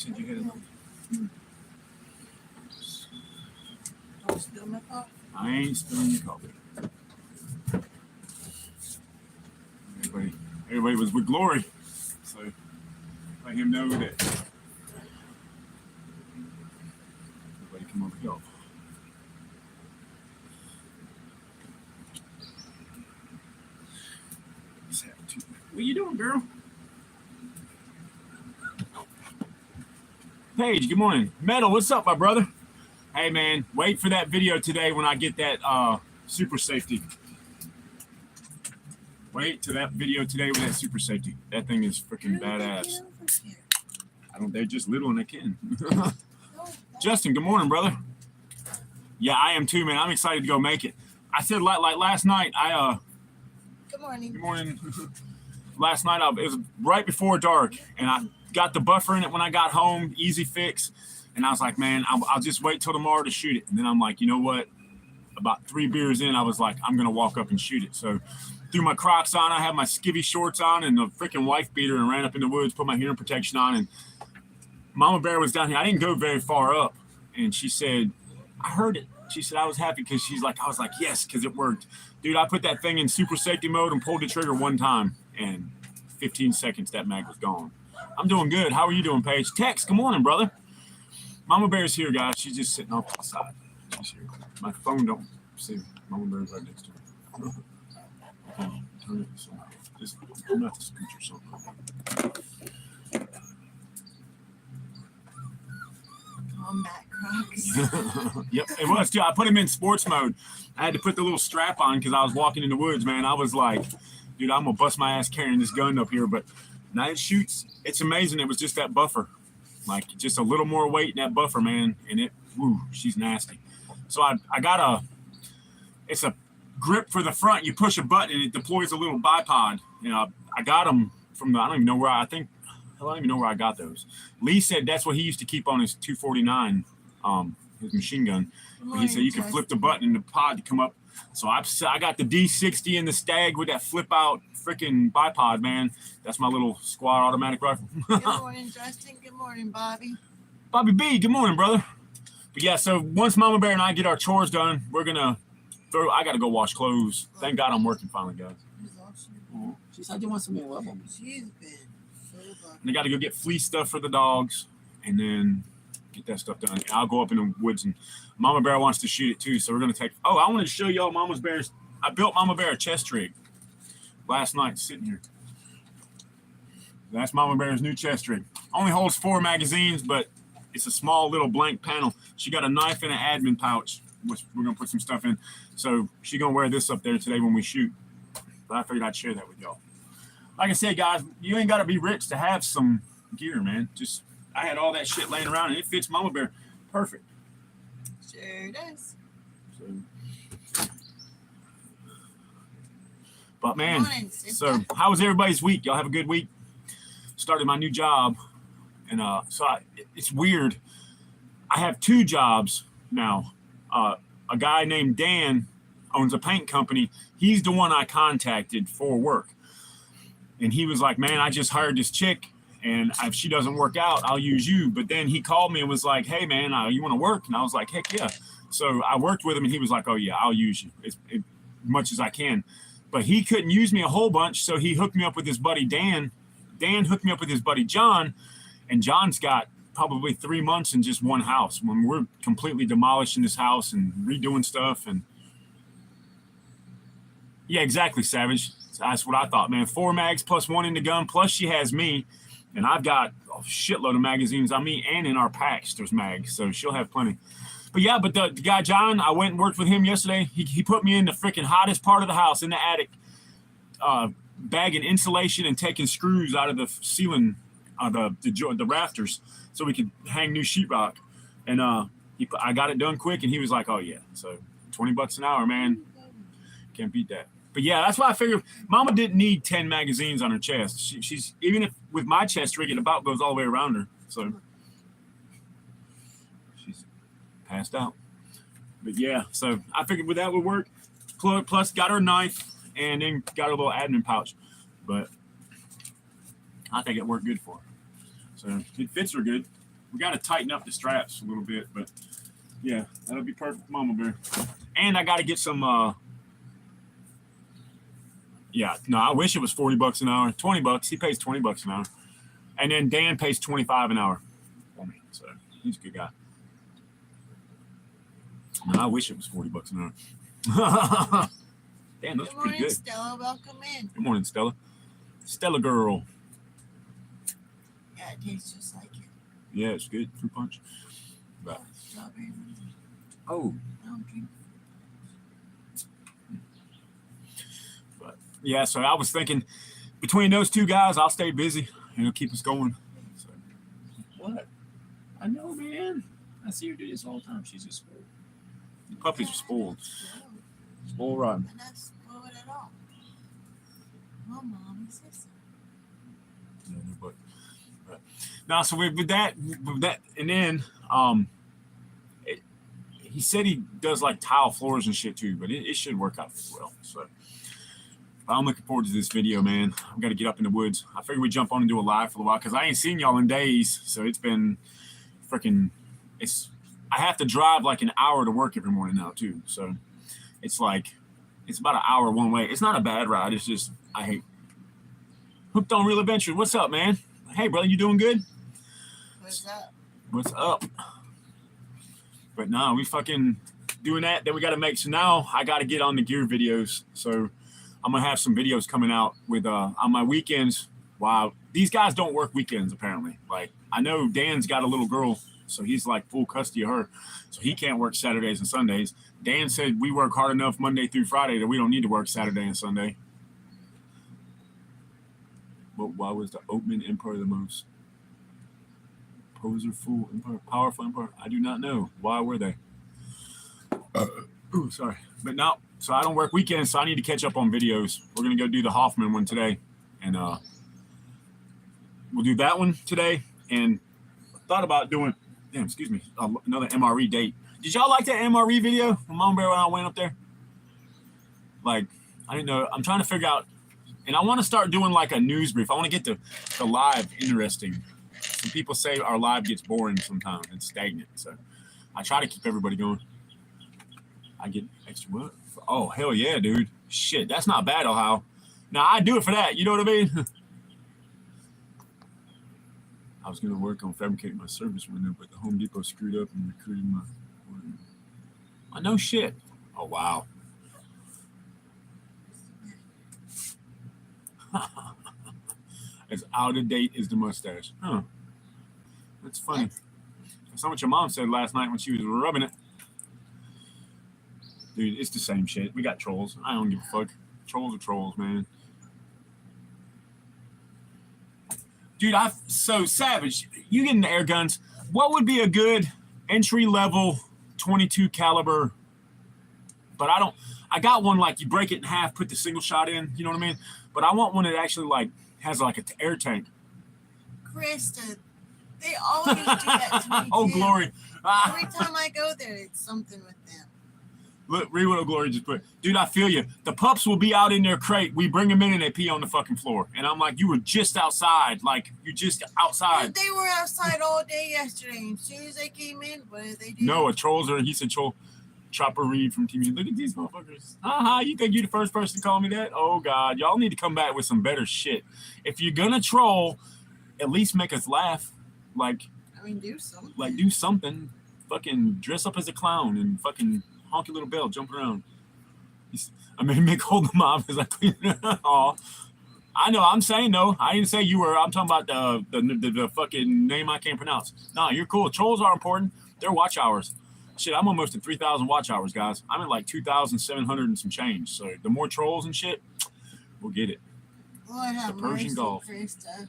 Did you hit it? Don't spill my coffee. I ain't spilling your coffee. Everybody was with Glory, so let him know that. Everybody come over here. What you doing, girl? Paige, good morning. Metal, what's up, my brother? Hey, man, wait for that video today when I get that super safety. Wait to that video today with that super safety. That thing is freaking badass. They're just little and they can. Justin, good morning, brother. Yeah, I am too, man. I'm excited to go make it. I said like last night, Good morning. Good morning. Last night, it was right before dark, and I got the buffer in it when I got home, easy fix. And I was like, man, I'll just wait till tomorrow to shoot it. And then I'm like, you know what? About 3 beers in, I was like, I'm going to walk up and shoot it. So threw my Crocs on. I had my skivvy shorts on and a freaking wife beater and ran up in the woods, put my hearing protection on. And Mama Bear was down here. I didn't go very far up. And she said, I heard it. She said, I was happy because I was like, yes, because it worked. Dude, I put that thing in super safety mode and pulled the trigger one time. And 15 seconds, that mag was gone. I'm doing good. How are you doing, Paige? Tex, good morning, brother. Mama Bear's here, guys. She's just sitting off the side. She's here. My phone don't see me. Mama Bear's right next to her. Okay, turn it so just I'm not the scooch or something. Come back, Crocs. Yep, it was too. I put him in sports mode. I had to put the little strap on because I was walking in the woods, man. I was like, dude, I'm gonna bust my ass carrying this gun up here. But now it shoots. It's amazing. It was just that buffer, like just a little more weight in that buffer, man. And she's nasty. So I got it's a grip for the front. You push a button and it deploys a little bipod. You know, I got them from I don't even know where I don't even know where I got those. Lee said that's what he used to keep on his 249, his machine gun. He said you can flip the button and the pod to come up. So I got the D60 and the Stag with that flip out freaking bipod, man. That's my little squad automatic rifle. Good morning, Justin. Good morning, Bobby. Bobby B, good morning, brother. But yeah, so once Mama Bear and I get our chores done, we're gonna I gotta go wash clothes. Thank God I'm working finally, guys. She said you want some more of them. She's been so lucky. And I gotta go get fleece stuff for the dogs and then get that stuff done. And I'll go up in the woods and Mama Bear wants to shoot it too. So we're gonna I wanted to show y'all I built Mama Bear a chest rig last night sitting here. That's Mama Bear's new chest rig. Only holds 4 magazines, but it's a small little blank panel. She got a knife and an admin pouch, which we're gonna put some stuff in. So she's gonna wear this up there today when we shoot. But I figured I'd share that with y'all. Like I said, guys, you ain't gotta be rich to have some gear, man. I had all that shit laying around and it fits Mama Bear perfect. Sure does. But man, so how was everybody's week? Y'all have a good week? Started my new job, and it's weird. I have 2 jobs now. A guy named Dan owns a paint company. He's the one I contacted for work, and he was like, "Man, I just hired this chick, and if she doesn't work out, I'll use you." But then he called me and was like, "Hey, man, you want to work?" And I was like, "Heck yeah!" So I worked with him, and he was like, "Oh yeah, I'll use you as much as I can." But he couldn't use me a whole bunch, so he hooked me up with his buddy Dan. Dan hooked me up with his buddy John, and John's got probably 3 months in just one house when we're completely demolishing this house and redoing stuff. And yeah, exactly, Savage. That's what I thought, man. 4 mags plus 1 in the gun, plus she has me, and I've got a shitload of magazines on me, and in our packs there's mags, so she'll have plenty. But yeah, but the guy John, I went and worked with him yesterday. He put me in the freaking hottest part of the house, in the attic, bagging insulation and taking screws out of the ceiling, the rafters, so we could hang new sheetrock. And I got it done quick, and he was like, "Oh yeah." So $20 an hour, man, can't beat that. But yeah, that's why I figured Mama didn't need 10 magazines on her chest. She's even if with my chest rig, it about goes all the way around her. So she's passed out. But yeah, so I figured that would work. Plus, got her knife and then got her little admin pouch. But I think it worked good for her. So it fits her good. We got to tighten up the straps a little bit, but yeah, that'll be perfect, Mama Bear. And I got to get some. Yeah, no, I wish it was $40 an hour. $20. He pays $20 an hour, and then Dan pays $25 an hour for me. So he's a good guy. No, I wish it was $40 an hour. Damn, those Good are pretty morning, good. Stella. Welcome in. Good morning, Stella. Stella girl. Yeah, it tastes just like it. Yeah, it's good. Fruit punch. But, Strawberry. oh, I don't drink. but yeah. So I was thinking, between those two guys, I'll stay busy and it'll keep us going. So, What? I know, man. I see her do this all the time. She's just spoiled. the puppies are spoiled. Spoiled I'm rotten. not spoiled at all. Well, Mom, is this? Yeah, but now, so with that, and then he said he does like tile floors and shit too, but it should work out well. So I'm looking forward to this video, man. I've got to get up in the woods. I figured we'd jump on and do a live for a while because I ain't seen y'all in days. So it's been freaking. I have to drive like an hour to work every morning now too. So it's about an hour one way. It's not a bad ride. It's just I hate. Hooked on Real Adventure. What's up, man? Hey, brother, you doing good? What's up? What's up? But no, we fucking doing that. Then we got to make. So now I got to get on the gear videos. So I'm gonna have some videos coming out with on my weekends. Wow, these guys don't work weekends apparently. Like I know Dan's got a little girl, so he's like full custody of her, so he can't work Saturdays and Sundays. Dan said we work hard enough Monday through Friday that we don't need to work Saturday and Sunday. But why was the Oatman Empire the most powerful empire? I do not know. Why were they? Ooh, sorry. But no, so I don't work weekends, so I need to catch up on videos. We're going to go do the Hoffman one today. And we'll do that one today. And I thought about doing, another MRE date. Did y'all like that MRE video from Mom Bear when I went up there? Like, I didn't know. I'm trying to figure out. And I want to start doing like a news brief. I want to get the live interesting. Some people say our live gets boring sometimes and stagnant. So I try to keep everybody going. I get extra what? Oh, hell yeah, dude. Shit, that's not bad, Ohio. Now, I do it for that. You know what I mean? I was going to work on fabricating my service window, but the Home Depot screwed up and recruited my... I know shit. Oh, wow. As out of date as the mustache. Huh. That's funny. That's not what your mom said last night when she was rubbing it. Dude, it's the same shit. We got trolls. I don't give a fuck. Trolls are trolls, man. Dude, so Savage, you getting the air guns. What would be a good entry level 22 caliber? But I got one like you break it in half, put the single shot in, you know what I mean? But I want one that actually like has like an air tank. Krista, they always do that to me. Oh, too. Glory. Every time I go there, it's something with them. Look, read what Glory just put. Dude, I feel you. The pups will be out in their crate. We bring them in and they pee on the fucking floor. And I'm like, you were just outside. Like, you're just outside. But they were outside all day yesterday. And as soon as they came in, what did they do? No, a trolls are, he said, troll. Chopper Reed from TV. Look at these motherfuckers. You think you're the first person to call me that? Oh, God. Y'all need to come back with some better shit. If you're going to troll, at least make us laugh. Like, I mean, do something. Like, do something. Fucking dress up as a clown and fucking honk your little bell, jump around. Mick hold the mob as I clean it. Aw. I know, I'm saying no. I didn't say you were. I'm talking about the fucking name I can't pronounce. No, you're cool. Trolls are important. They're watch hours. Shit, I'm almost at 3,000 watch hours, guys. I'm at like 2,700 and some change. So the more trolls and shit, we'll get it. Lord have the Persian mercy, Gulf. Krista.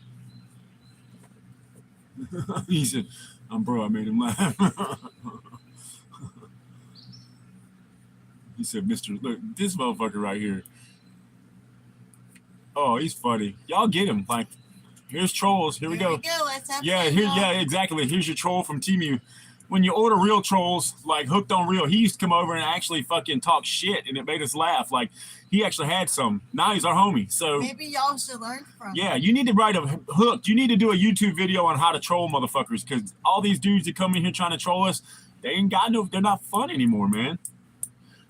He said, bro, I made him laugh. He said, look, this motherfucker right here. Oh, he's funny. Y'all get him. Like, here's trolls. Here we go. Let's have Yeah, exactly. Here's your troll from Temu. when you order real trolls, like Hooked on Real, he used to come over and actually fucking talk shit, and it made us laugh. Like, he actually had some. Now he's our homie. So maybe y'all should learn from yeah, you need to write a Hooked. You need to do a YouTube video on how to troll motherfuckers, because all these dudes that come in here trying to troll us, they ain't got no. They're not fun anymore, man.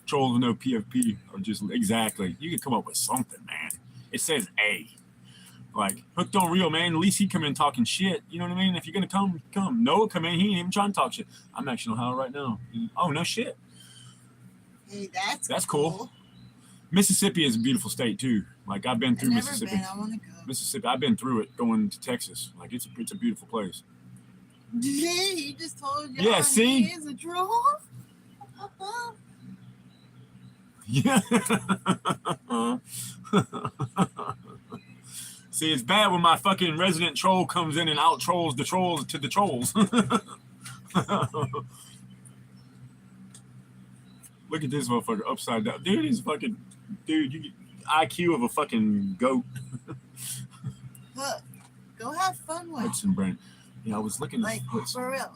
Trolls with no PFP are just exactly. You can come up with something, man. It says A. Like, Hooked on Real, man. At least he come in talking shit. You know what I mean? If you're gonna come. Noah come in. He ain't even trying to talk shit. I'm actually on how right now. Oh no shit. Hey, that's cool. Mississippi is a beautiful state too. Like, I've been through Mississippi. I want to go. Mississippi. I've been through it going to Texas. Like, it's a beautiful place. Yeah, he just told you. Yeah, see? He is a troll. Yeah. See, it's bad when my fucking resident troll comes in and out trolls the trolls to the trolls. Look at this motherfucker upside down. Dude, he's fucking, dude, you IQ of a fucking goat. Look, go have fun with Hudson Brand. Yeah, I was looking like, for real.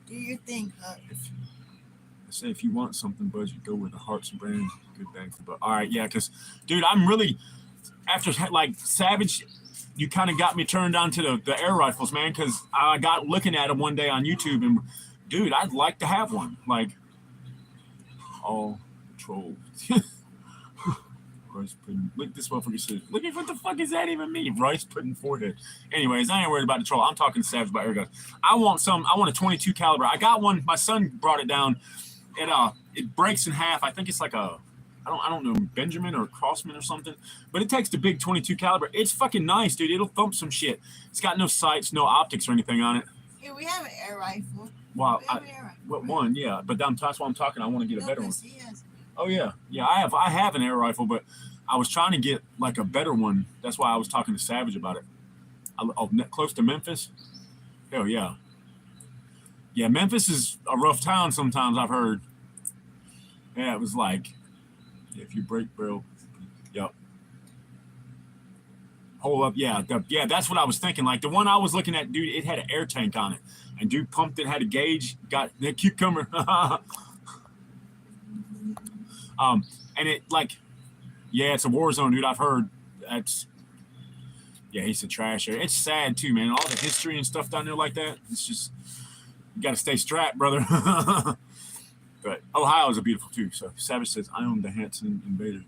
Do your thing, Huck. I say if you want something, bud, you go with the Hearts and Brand. Good bang for buck. All right, yeah, because, dude, I'm really, after, like, Savage, you kind of got me turned on to the air rifles, man, because I got looking at them one day on YouTube, and, dude, I'd like to have one. Like, all trolls. Rice pudding. Look, this motherfucker says, look at what the fuck does that even mean? Rice pudding forehead. Anyways, I ain't worried about the troll. I'm talking to Savage about air guns. I want a 22 caliber. I got one. My son brought it down. It breaks in half. I think it's like I don't know, Benjamin or Crossman or something, but it takes the big 22 caliber. It's fucking nice, dude. It'll thump some shit. It's got no sights, no optics or anything on it. Yeah, we have an air rifle. Wow. What one? Yeah, but that's why I'm talking. I want to get a better one. Oh yeah, I have an air rifle, but I was trying to get like a better one. That's why I was talking to Savage about it. Close to Memphis. Hell yeah. Yeah, Memphis is a rough town sometimes, I've heard. Yeah, it was like, if you break barrel, yep. Hold up, yeah, that's what I was thinking. Like, the one I was looking at, dude, it had an air tank on it. And dude pumped it, had a gauge, got the cucumber. And it, like, yeah, it's a war zone, dude. I've heard he's a trash area. It's sad too, man. All the history and stuff down there like that. It's just, you got to stay strapped, brother. But Ohio is a beautiful too. So Savage says, I own the Hanson Invader.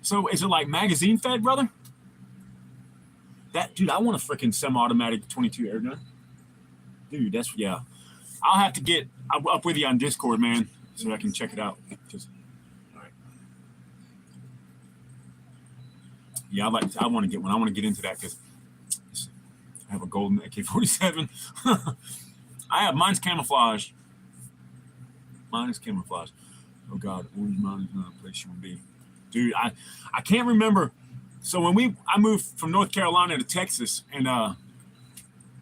So is it like magazine fed, brother? That, dude, I want a freaking semi-automatic 22 air gun. Dude, yeah. I'll have to get up with you on Discord, man, so I can check it out. All right. Yeah, I want to get one. I want to get into that because I have a golden AK-47. Mine's camouflage. Mine is camouflage. Oh God, orange mountain is not a place you want to be, dude. I can't remember. So when I moved from North Carolina to Texas, and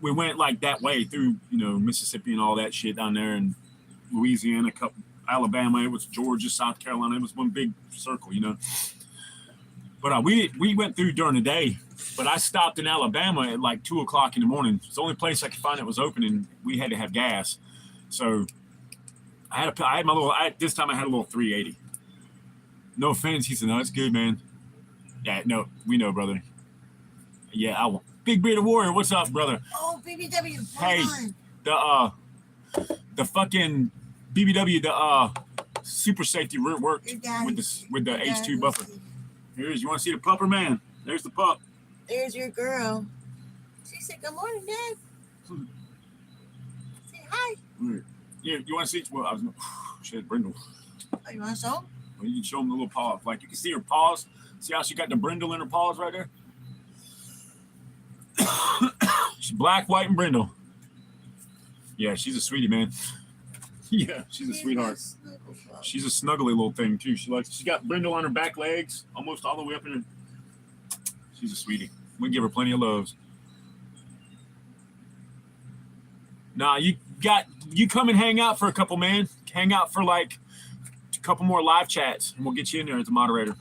we went like that way through, Mississippi and all that shit down there, and Louisiana, Alabama. It was Georgia, South Carolina. It was one big circle, But we went through during the day. But I stopped in Alabama at like 2:00 in the morning. It's the only place I could find that was open, and we had to have gas. So I had my little. This time I had a little 380. No offense, he said, "No, it's good, man." Yeah, no, we know, brother. Yeah, I want Big Bearded Warrior. What's up, brother? Oh, BBW. Hey, the fucking BBW, the super safety work with the H2 buffer. Here's, you want to see the pupper, man? There's the pup. There's your girl. She said, "Good morning, Dad." Say hi. Yeah, you want to see? Well, she has brindle. Oh, you want to show them? Well, you can show them the little paw. Like, you can see her paws. See how she got the brindle in her paws right there? She's black, white, and brindle. Yeah, she's a sweetie, man. Yeah, she's a sweetheart. She's a snuggly little thing too. She got brindle on her back legs, almost all the way up in her. She's a sweetie. We give her plenty of loves. Nah, you come and hang out for a couple, man. Hang out for like a couple more live chats, and we'll get you in there as a moderator.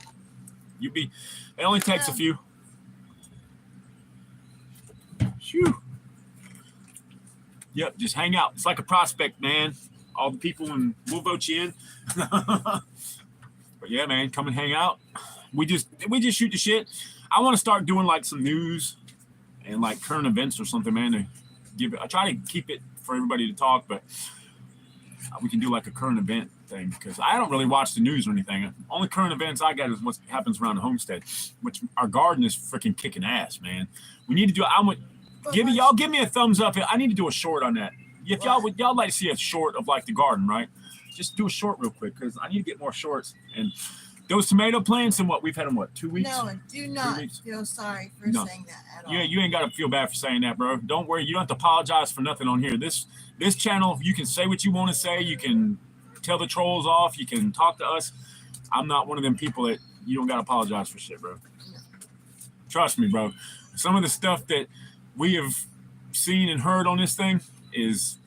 It only takes a few. Phew. Yep, just hang out. It's like a prospect, man. All the people, and we'll vote you in. But yeah, man, come and hang out. We just shoot the shit. I want to start doing like some news and like current events or something, man. To give it, I try to keep it for everybody to talk, but we can do like a current event thing because I don't really watch the news or anything. Only current events I got is what happens around the homestead, which our garden is freaking kicking ass, man. We need to do. Give me a thumbs up. I need to do a short on that. If y'all like to see a short of like the garden, right? Just do a short real quick because I need to get more shorts. And those tomato plants and we've had them 2 weeks? No, do not feel sorry for saying that at all. Yeah, you ain't got to feel bad for saying that, bro. Don't worry. You don't have to apologize for nothing on here. This channel, you can say what you want to say. You can tell the trolls off. You can talk to us. I'm not one of them people that you don't got to apologize for shit, bro. No. Trust me, bro. Some of the stuff that we have seen and heard on this thing is,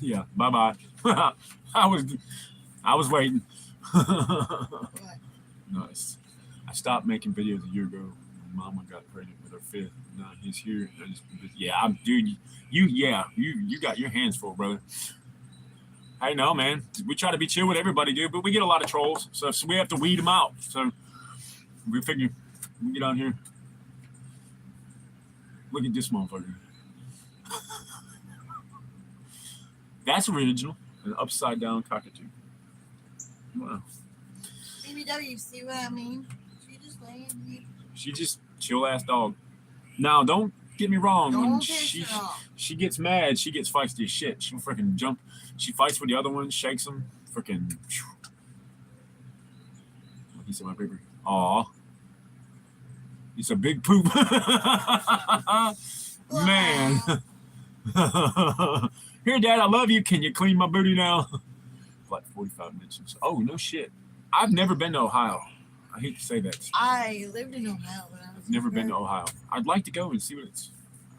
yeah, bye-bye. I was waiting. Nice. I stopped making videos a year ago. My mama got pregnant with her fifth. Now he's here. Dude, you got your hands full, brother. I know, man. We try to be chill with everybody, dude, but we get a lot of trolls, so we have to weed them out. So we figure we get on here. Look at this motherfucker. That's original. An upside down cockatoo. Wow. BBW, see what I mean? She just laying here. She just chill ass dog. Now, don't get me wrong. Don't when piss her off. she gets mad, she gets feisty as shit. She'll freaking jump. She fights with the other one, shakes them. Freaking. He said, my baby. Aw. He's a big poop. Man. Here, Dad, I love you. Can you clean my booty now? Like 45 minutes. Oh, no shit. I've never been to Ohio. I hate to say that. I lived in Ohio when I was I've never been to Ohio. I'd like to go and see what it's.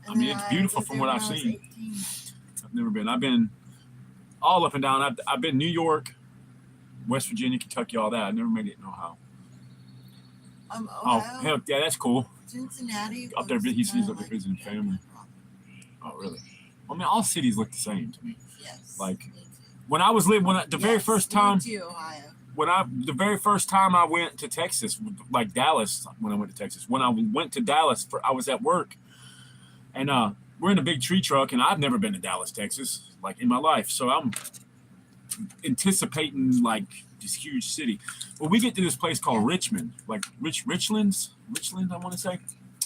I mean, it's beautiful from what I've seen. 18. I've never been. I've been all up and down. I've been New York, West Virginia, Kentucky, all that. I've never made it in Ohio. Ohio. Oh, hell, yeah, that's cool. Cincinnati. Up there, he's up there visiting family. Oh, really? I mean, all cities look the same to me. Yes. Like when I was living, very first time. Me too, Ohio. The very first time I went to Texas, like Dallas, when I went to Texas, when I went to Dallas, I was at work, and we're in a big tree truck, and I've never been to Dallas, Texas, like in my life. So I'm anticipating like this huge city. Well, we get to this place called Richmond, like Richland, I want to say.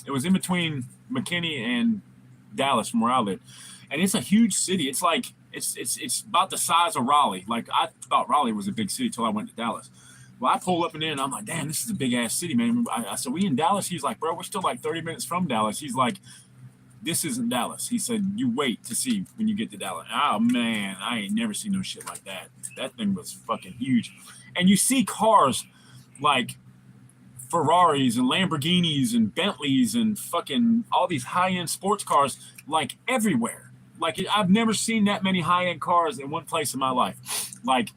It was in between McKinney and Dallas from where I live, and it's a huge city. It's like it's about the size of Raleigh. Like I thought Raleigh was a big city till I went to Dallas. Well, I pull up in there and I'm like, damn, this is a big ass city, man. I said, we in Dallas? He's like, bro, we're still like 30 minutes from Dallas. He's like, this isn't Dallas. He said, you wait to see when you get to Dallas. Oh man, I ain't never seen no shit like that. That thing was fucking huge. And you see cars like Ferraris and Lamborghinis and Bentleys and fucking all these high-end sports cars like everywhere. Like I've never seen that many high-end cars in one place in my life. Like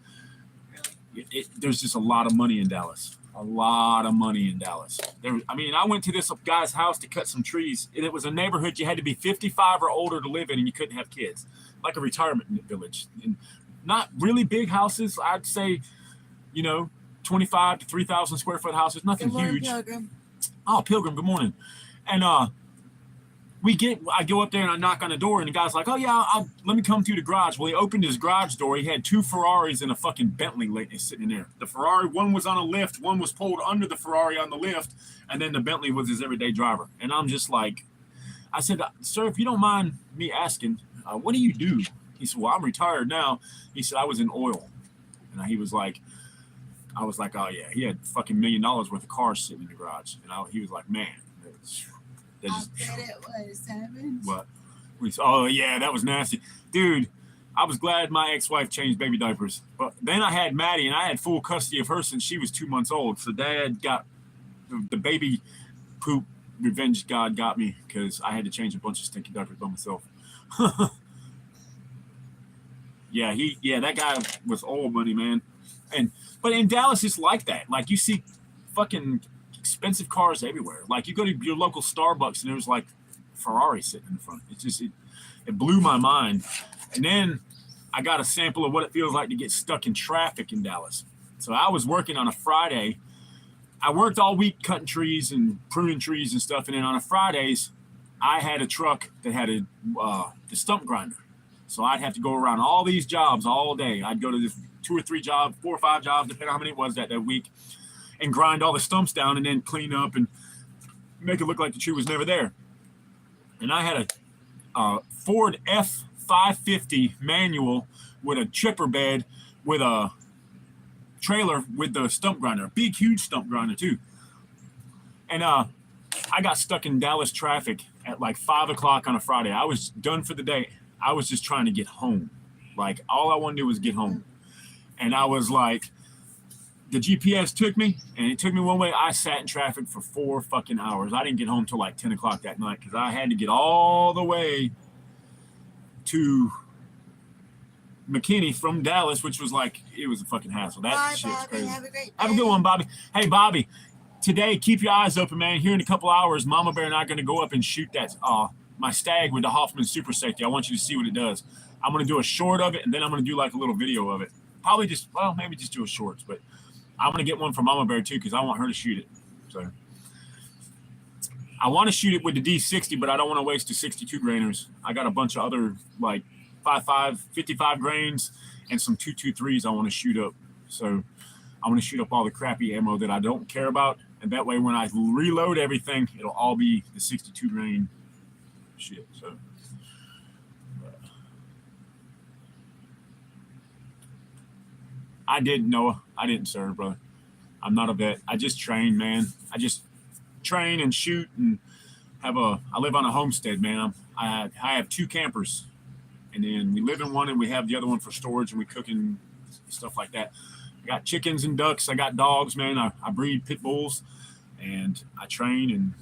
there's just a lot of money in Dallas. A lot of money in Dallas. I went to this guy's house to cut some trees, and it was a neighborhood you had to be 55 or older to live in, and you couldn't have kids. Like a retirement village. And not really big houses. I'd say, 25 to 3,000 square foot houses. Nothing Good morning, huge. Pilgrim. Oh, Pilgrim, good morning. And I go up there and I knock on the door, and the guy's like, oh yeah, let me come through the garage. Well, he opened his garage door. He had two Ferraris and a fucking Bentley sitting in there. The Ferrari, one was on a lift, one was pulled under the Ferrari on the lift, and then the Bentley was his everyday driver. And I'm just like, I said, sir, if you don't mind me asking, what do you do? He said, well, I'm retired now. He said, I was in oil. And I was like, oh yeah, he had fucking $1 million worth of cars sitting in the garage. And he was like, man, I bet it was savage. What? Oh yeah, that was nasty, dude. I was glad my ex-wife changed baby diapers, but then I had Maddie, and I had full custody of her since she was 2 months old. So Dad got the baby poop revenge. God got me because I had to change a bunch of stinky diapers by myself. Yeah, that guy was old money, man. But in Dallas, it's like that. Like you see fucking expensive cars everywhere. Like you go to your local Starbucks and there's like Ferrari sitting in the front. It blew my mind. And then I got a sample of what it feels like to get stuck in traffic in Dallas. So I was working on a Friday. I worked all week cutting trees and pruning trees and stuff. And then on a Fridays, I had a truck that had the stump grinder. So I'd have to go around all these jobs all day. I'd go to this 2 or 3 jobs, 4 or 5 jobs, depending on how many it was that week, and grind all the stumps down and then clean up and make it look like the tree was never there. And I had a Ford F550 manual with a chipper bed with a trailer with the stump grinder, a big, huge stump grinder too. And I got stuck in Dallas traffic at like 5 o'clock on a Friday. I was done for the day. I was just trying to get home. Like all I wanted to do was get home. And I was like, the GPS took me, and it took me one way. I sat in traffic for 4 fucking hours. I didn't get home till like 10 o'clock that night because I had to get all the way to McKinney from Dallas, which was like, it was a fucking hassle. That Bye, shit's Bobby. crazy. Have a great day. Have a good one, Bobby. Hey, Bobby, today, keep your eyes open, man. Here in a couple hours, Mama Bear and I are going to go up and shoot that my stag with the Hoffman Super Safety. I want you to see what it does. I'm going to do a short of it, and then I'm going to do like a little video of it. Probably maybe just do a shorts, but I'm going to get one from Mama Bear too because I want her to shoot it. So I want to shoot it with the D60, but I don't want to waste the 62 grainers. I got a bunch of other like 55 grains and some 223s I want to shoot up. So I'm going to shoot up all the crappy ammo that I don't care about, and that way when I reload everything, it'll all be the 62 grain shit. So I didn't, Noah. I didn't serve, brother. I'm not a vet. I just train, man. I just train and shoot and I live on a homestead, man. I have 2 campers, and then we live in one and we have the other one for storage, and we cook and stuff like that. I got chickens and ducks. I got dogs, man. I breed pit bulls, and I train and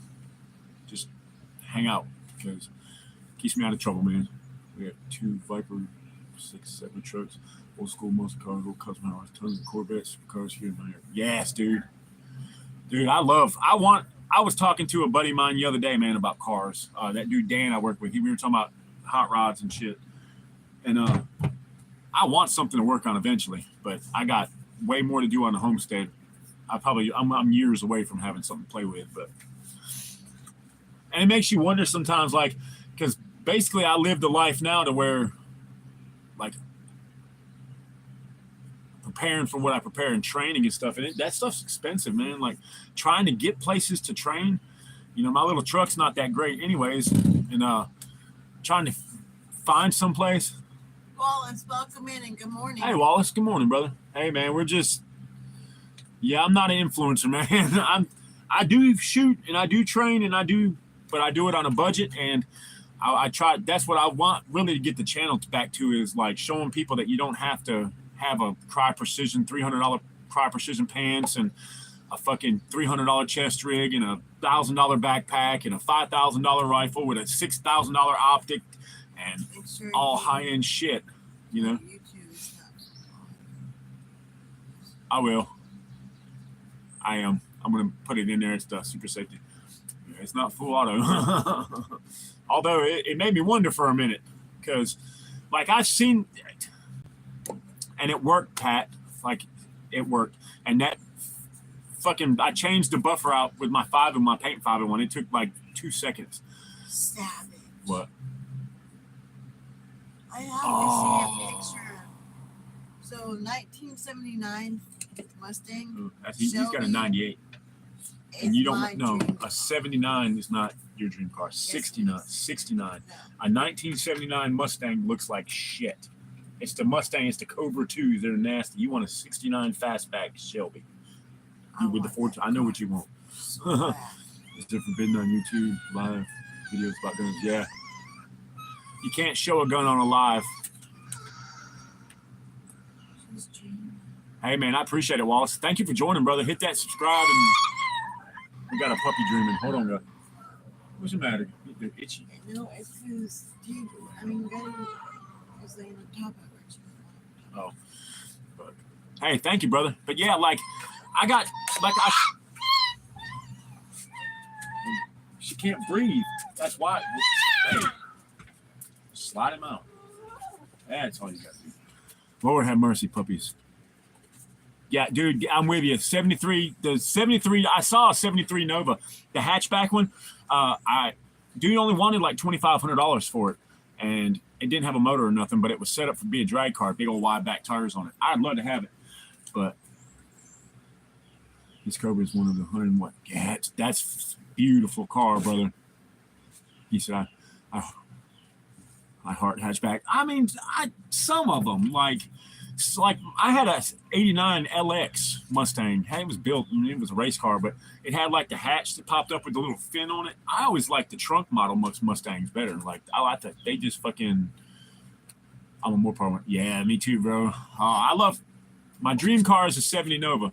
just hang out because it keeps me out of trouble, man. We have 2 Viper 6.7 trucks. Old school muscle cars, old custom hours, tons of Corvettes, cars here and there. Yes, dude. Dude, I was talking to a buddy of mine the other day, man, about cars. That dude, Dan, I work with, we were talking about hot rods and shit. And I want something to work on eventually, but I got way more to do on the homestead. I'm years away from having something to play with, and it makes you wonder sometimes, like, because basically I live the life now to where, like, preparing for what I prepare and training and stuff, and that stuff's expensive, man. Like trying to get places to train, my little truck's not that great anyways, and trying to find some place. Wallace, welcome in and good morning. Hey Wallace, good morning, brother. Hey man, I'm not an influencer, man. I do shoot and I do train and but I do it on a budget, and I try. That's what I want really to get the channel back to, is like showing people that you don't have to have a Cry Precision $300 Cry Precision pants and a fucking $300 chest rig and a $1,000 backpack and a $5,000 rifle with a $6,000 optic and all high-end shit, I will. I am. I'm going to put it in there. It's the Super Safety. It's not full auto. Although it made me wonder for a minute, because like I've seen, and it worked, Pat. Like it worked. And that fucking, I changed the buffer out with my 5 and my paint 5 and 1. It took like 2 seconds. Savage. What? I have to see a picture. So 1979 Mustang. He's got a 98. And you don't know, a 79 is not your dream car. 69. 69. No. A 1979 Mustang looks like shit. It's the Mustang, it's the Cobra 2s. They're nasty. You want a 69 fastback Shelby. With the Ford. I know what you want. So it's forbidden on YouTube, live videos about guns. Yeah. You can't show a gun on a live. Hey, man, I appreciate it, Wallace. Thank you for joining, brother. Hit that subscribe, and we got a puppy dreaming. Hold on, guys. What's the matter? They're itchy. No, it's because, Betty was laying on top of her. Oh. But, hey, thank you, brother. But, yeah, she can't breathe. That's why. Hey, slide him out. That's all you got to do. Lord have mercy, puppies. Yeah, dude, I'm with you. 73, the 73, I saw a 73 Nova, the hatchback one. Dude only wanted like $2,500 for it, and it didn't have a motor or nothing, but it was set up for being a drag car, big old wide back tires on it. I'd love to have it, but this Cobra is one of the 100 and what? Yeah, that's beautiful car, brother. He said, I heart hatchback. I mean, some of them, like I had a 89 LX Mustang. Hey, it was built, it was a race car, but it had like the hatch that popped up with the little fin on it. I always liked the trunk model Mustangs better. Like, I like that. They just fucking, I'm a Mopar one. Yeah, me too, bro. I love, my dream car is a 70 Nova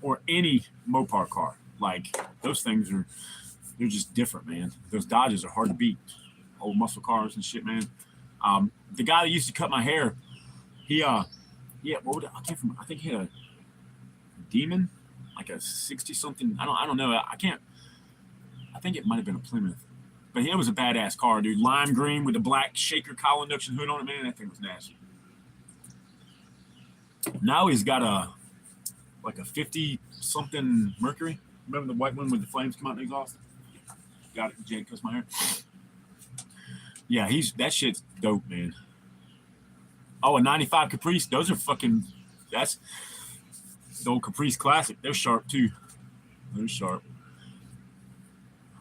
or any Mopar car. Like, those things they're just different, man. Those Dodges are hard to beat. Old muscle cars and shit, man. The guy that used to cut my hair, I think he had a Demon, like a 60 something. I don't know. I think it might have been a Plymouth, but it was a badass car, dude. Lime green with the black shaker collar induction hood on it, man. That thing was nasty. Now he's got a 50 something Mercury. Remember the white one with the flames come out in the exhaust? Got it. Jake cuts my hair. Yeah, that shit's dope, man. Oh, a 95 Caprice. Those are fucking, that's the old Caprice Classic. They're sharp too. They're sharp.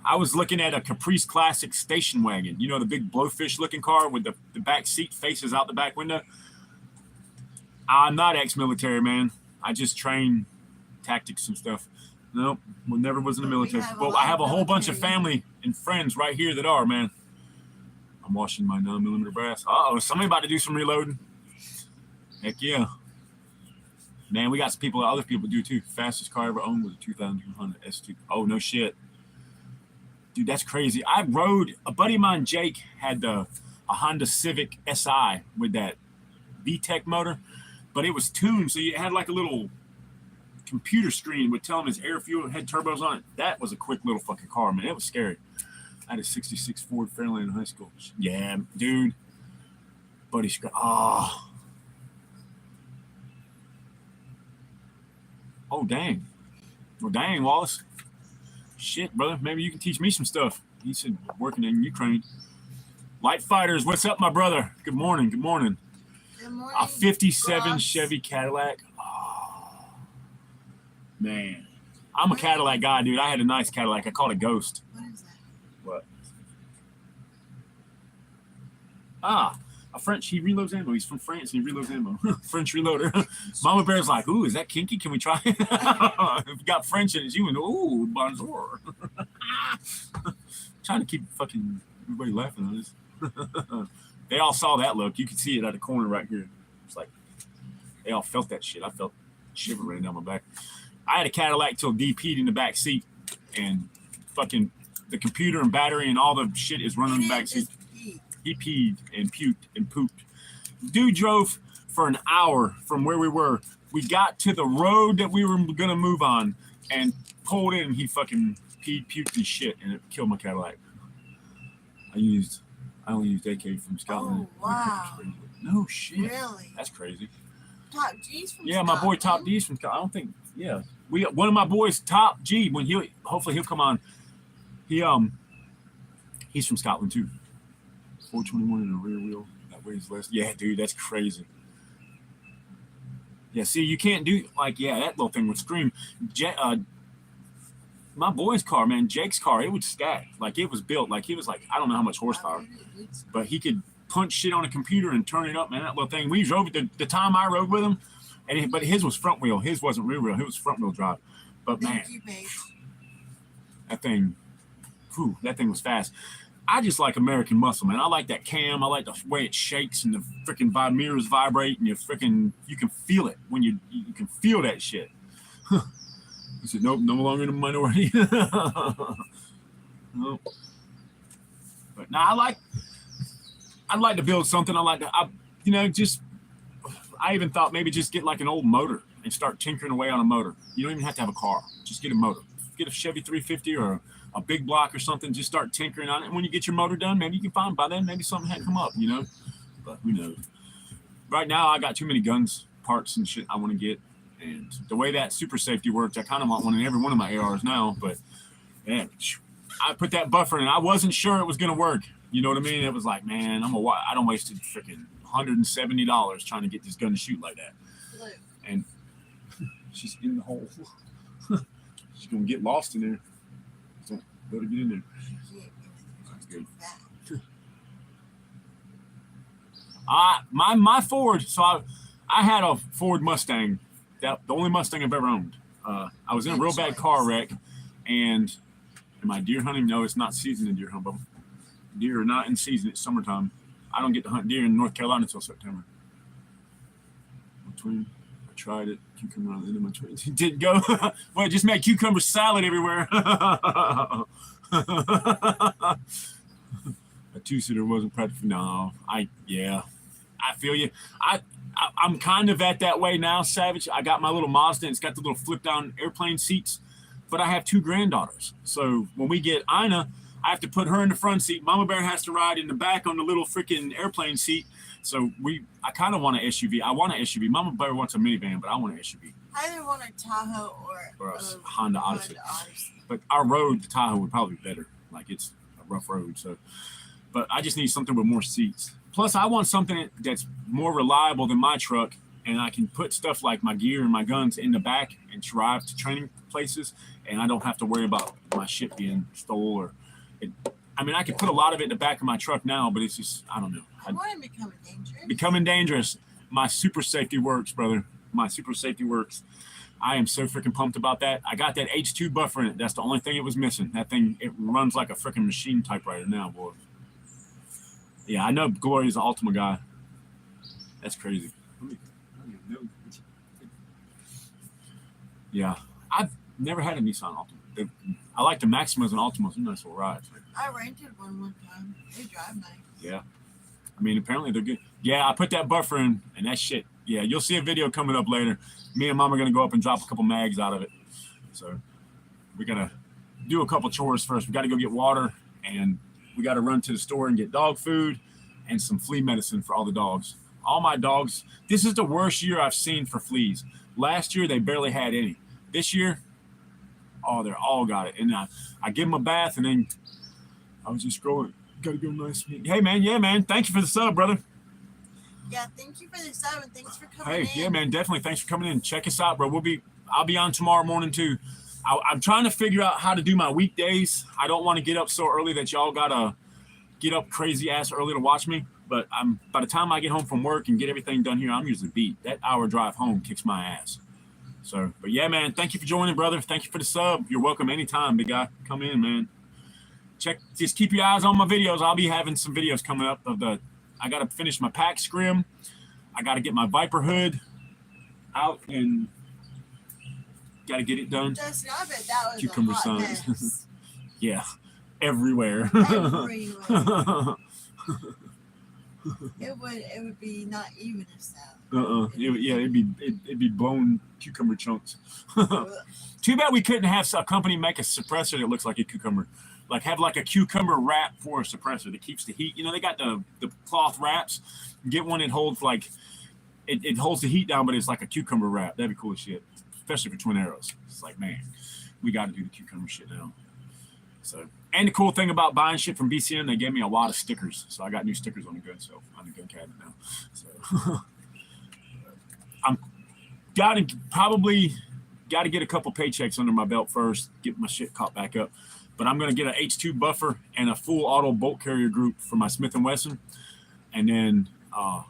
I was looking at a Caprice Classic station wagon. You know, the big blowfish looking car with the back seat faces out the back window. I'm not ex-military, man. I just train tactics and stuff. Nope, never was in the military. But I have a whole bunch of family and friends right here that are, man. I'm washing my 9mm brass. Uh-oh, somebody about to do some reloading. Heck yeah. Man, we got some people, other people do too. Fastest car I ever owned was a 2200 S2. Oh, no shit. Dude, that's crazy. I rode, a buddy of mine, Jake, had a Honda Civic SI with that VTEC motor, but it was tuned, so you had like a little computer screen would tell him his air fuel had turbos on it. That was a quick little fucking car, man. It was scary. I had a 66 Ford Fairlane in high school. Yeah, dude. Buddy, oh, dang. Well, dang, Wallace. Shit, brother. Maybe you can teach me some stuff. He said working in Ukraine. Light Fighters, what's up, my brother? Good morning. Good morning. Good morning. A 57 Ross. Chevy Cadillac. Oh, man. I'm a Cadillac guy, dude. I had a nice Cadillac. I called it Ghost. What is that? What? A French. He reloads ammo. He's from France and he reloads ammo. French reloader. Mama Bear's like, ooh, is that kinky? Can we try it? If you got French in it, you went, ooh, bonjour. Trying to keep fucking everybody laughing on this. They all saw that look. You could see it at the corner right here. It's like they all felt that shit. I felt shiver running down my back. I had a Cadillac till DP'd in the back seat, and fucking the computer and battery and all the shit is running in the back seat. He peed and puked and pooped. Dude drove for an hour from where we were. We got to the road that we were gonna move on and pulled in. And he fucking peed, puked, and shit, and it killed my Cadillac. I only used AK from Scotland. Oh, wow. No shit. Really? That's crazy. Top G's from Yeah, my boy Top D's from Scotland. I don't think. Yeah, one of my boys, Top G. When hopefully he'll come on. He's from Scotland too. 421 in a rear wheel. That weighs less. Yeah, dude, that's crazy. Yeah, see, you can't do that little thing would scream. My boy's car, man, Jake's car, it would stack. Like it was built. Like he was like, I don't know how much horsepower, but he could punch shit on a computer and turn it up, man. That little thing. We drove it the time I rode with him, but his was front wheel. His wasn't rear wheel. It was front wheel drive. But man, that thing was fast. I just like American muscle, man. I like that cam. I like the way it shakes and the freaking mirrors vibrate and you can feel it when you can feel that shit. He said, nope, no longer in a minority. Nope. But now I'd like to build something. I even thought maybe just get like an old motor and start tinkering away on a motor. You don't even have to have a car. Just get a motor. Get a Chevy 350 or a big block or something. Just start tinkering on it. And when you get your motor done, maybe you can find by then maybe something had come up, you know. But who knows? Right now, I got too many guns, parts, and shit I want to get. And the way that super safety works, I kind of want one in every one of my ARs now. But yeah, I put that buffer in. I wasn't sure it was gonna work. You know what I mean? It was like, man, I don't wasted freaking $170 trying to get this gun to shoot like that. Look. And she's in the hole. She's gonna get lost in there. So let her get in there. That's good. My Ford. So I had a Ford Mustang. The only Mustang I've ever owned. I was in a real bad car wreck, and am I deer hunting? No, it's not season in deer hunt. But deer are not in season. It's summertime. I don't get to hunt deer in North Carolina until September. I tried it. Cucumber on the end of my twin. It didn't go. Well, it just made cucumber salad everywhere. A two-seater wasn't practical. No, I feel you. I'm kind of at that way now, Savage. I got my little Mazda. And it's got the little flip-down airplane seats, but I have 2 granddaughters. So when we get Ina, I have to put her in the front seat. Mama Bear has to ride in the back on the little freaking airplane seat. So I kind of want an SUV. I want an SUV. Mama Bear wants a minivan, but I want an SUV. I either want a Tahoe or a Honda Odyssey. But our road, the Tahoe, would probably be better. Like, it's a rough road. So, but I just need something with more seats. Plus, I want something that's more reliable than my truck, and I can put stuff like my gear and my guns in the back and drive to training places, and I don't have to worry about my shit being stolen. I can put a lot of it in the back of my truck now, but it's just, I don't know. I want to become dangerous. Becoming dangerous. My super safety works, brother. My super safety works. I am so freaking pumped about that. I got that H2 buffer in it. That's the only thing it was missing. That thing, it runs like a freaking machine typewriter now, boy. Yeah, I know Gloria's an Ultima guy. That's crazy. Yeah, I've never had a Nissan Altima. I like the Maximas and Ultimas. They're nice little rides. I rented one time. They drive nice. Yeah. Apparently they're good. Yeah, I put that buffer in, and that shit. Yeah, you'll see a video coming up later. Me and Mom are going to go up and drop a couple mags out of it. So we got to do a couple chores first. We got to go get water, and we got to run to the store and get dog food and some flea medicine for all the dogs. All my dogs, this is the worst year I've seen for fleas. Last year, they barely had any. This year, they're all got it. And I give them a bath, and then I was just scrolling. Got to go nice. Hey, man. Yeah, man. Thank you for the sub, brother. Yeah, thank you for the sub, and thanks for coming in. Hey, yeah, man. Definitely. Thanks for coming in. Check us out, bro. I'll be on tomorrow morning, too. I'm trying to figure out how to do my weekdays. I don't want to get up so early that y'all got to get up crazy ass early to watch me. But by the time I get home from work and get everything done here, I'm usually beat. That hour drive home kicks my ass. So, but yeah, man, thank you for joining, brother. Thank you for the sub. You're welcome anytime, big guy. Come in, man. Just keep your eyes on my videos. I'll be having some videos coming up I got to finish my pack scrim. I got to get my Viper hood out and got to get it done. Justin, I bet that was Cucumber a hot sun. mess. Yeah, everywhere. Everywhere. It would be not even a sound. It'd be blown cucumber chunks. Too bad we couldn't have a company make a suppressor that looks like a cucumber. Like have like a cucumber wrap for a suppressor that keeps the heat. You know, they got the cloth wraps. Get one that holds like it holds the heat down, but it's like a cucumber wrap. That'd be cool as shit, especially for twin arrows. It's like, man, we got to do the cucumber shit now. So, and the cool thing about buying shit from BCN, they gave me a lot of stickers. So I got new stickers on the gun, on the gun cabinet now. So I'm probably got to get a couple paychecks under my belt first, get my shit caught back up. But I'm going to get an H2 buffer and a full auto bolt carrier group for my Smith & Wesson. And then I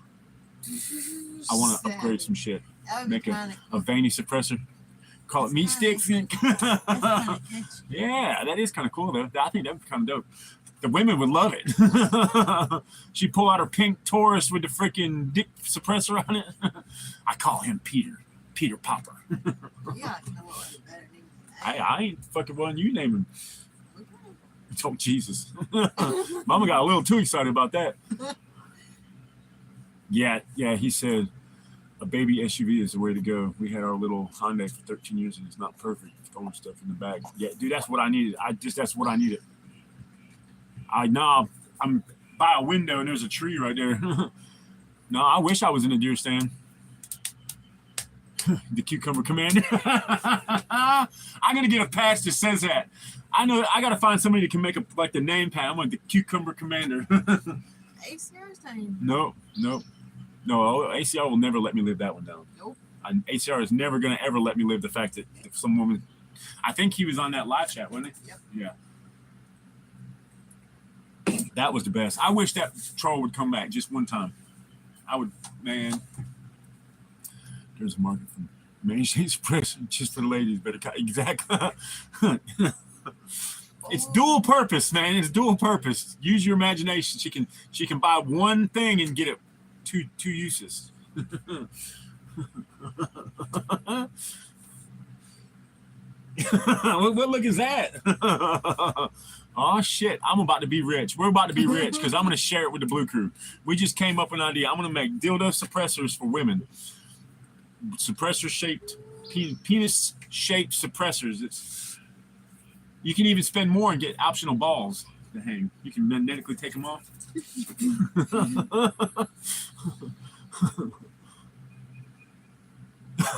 want to upgrade some shit. Make a veiny suppressor. Call it meat stick. Yeah, that is kind of cool, though. I think that would be kind of dope. The women would love it. She'd pull out her pink Taurus with the freaking dick suppressor on it. I call him Peter Popper. Yeah, I know what better name than that. I ain't fucking one you name him. Oh, Jesus. Mama got a little too excited about that. Yeah, he said, a baby SUV is the way to go. We had our little Hyundai for 13 years, and it's not perfect. Throwing stuff in the back. Yeah, dude, that's what I needed. That's what I needed. I'm by a window and there's a tree right there. No, I wish I was in a deer stand. The Cucumber Commander. I'm gonna get a patch that says that. I know I gotta find somebody that can make like the name pad. I'm like the Cucumber Commander. ACR's time. No. ACR will never let me live that one down. Nope. ACR is never gonna ever let me live the fact that if some woman. I think he was on that live chat, wasn't he? Yep. Yeah. That was the best. I wish that troll would come back just one time. I would, man. There's a market for mainstream suppression just for the ladies. Better exactly. It's dual purpose, man. It's dual purpose. Use your imagination. She can buy one thing and get it two uses. What look is that? Oh shit, I'm about to be rich. We're about to be rich because I'm going to share it with the Blue Crew. We just came up with an idea. I'm going to make dildo suppressors for women. Suppressor shaped, penis shaped suppressors. You can even spend more and get optional balls to hang. You can magnetically take them off.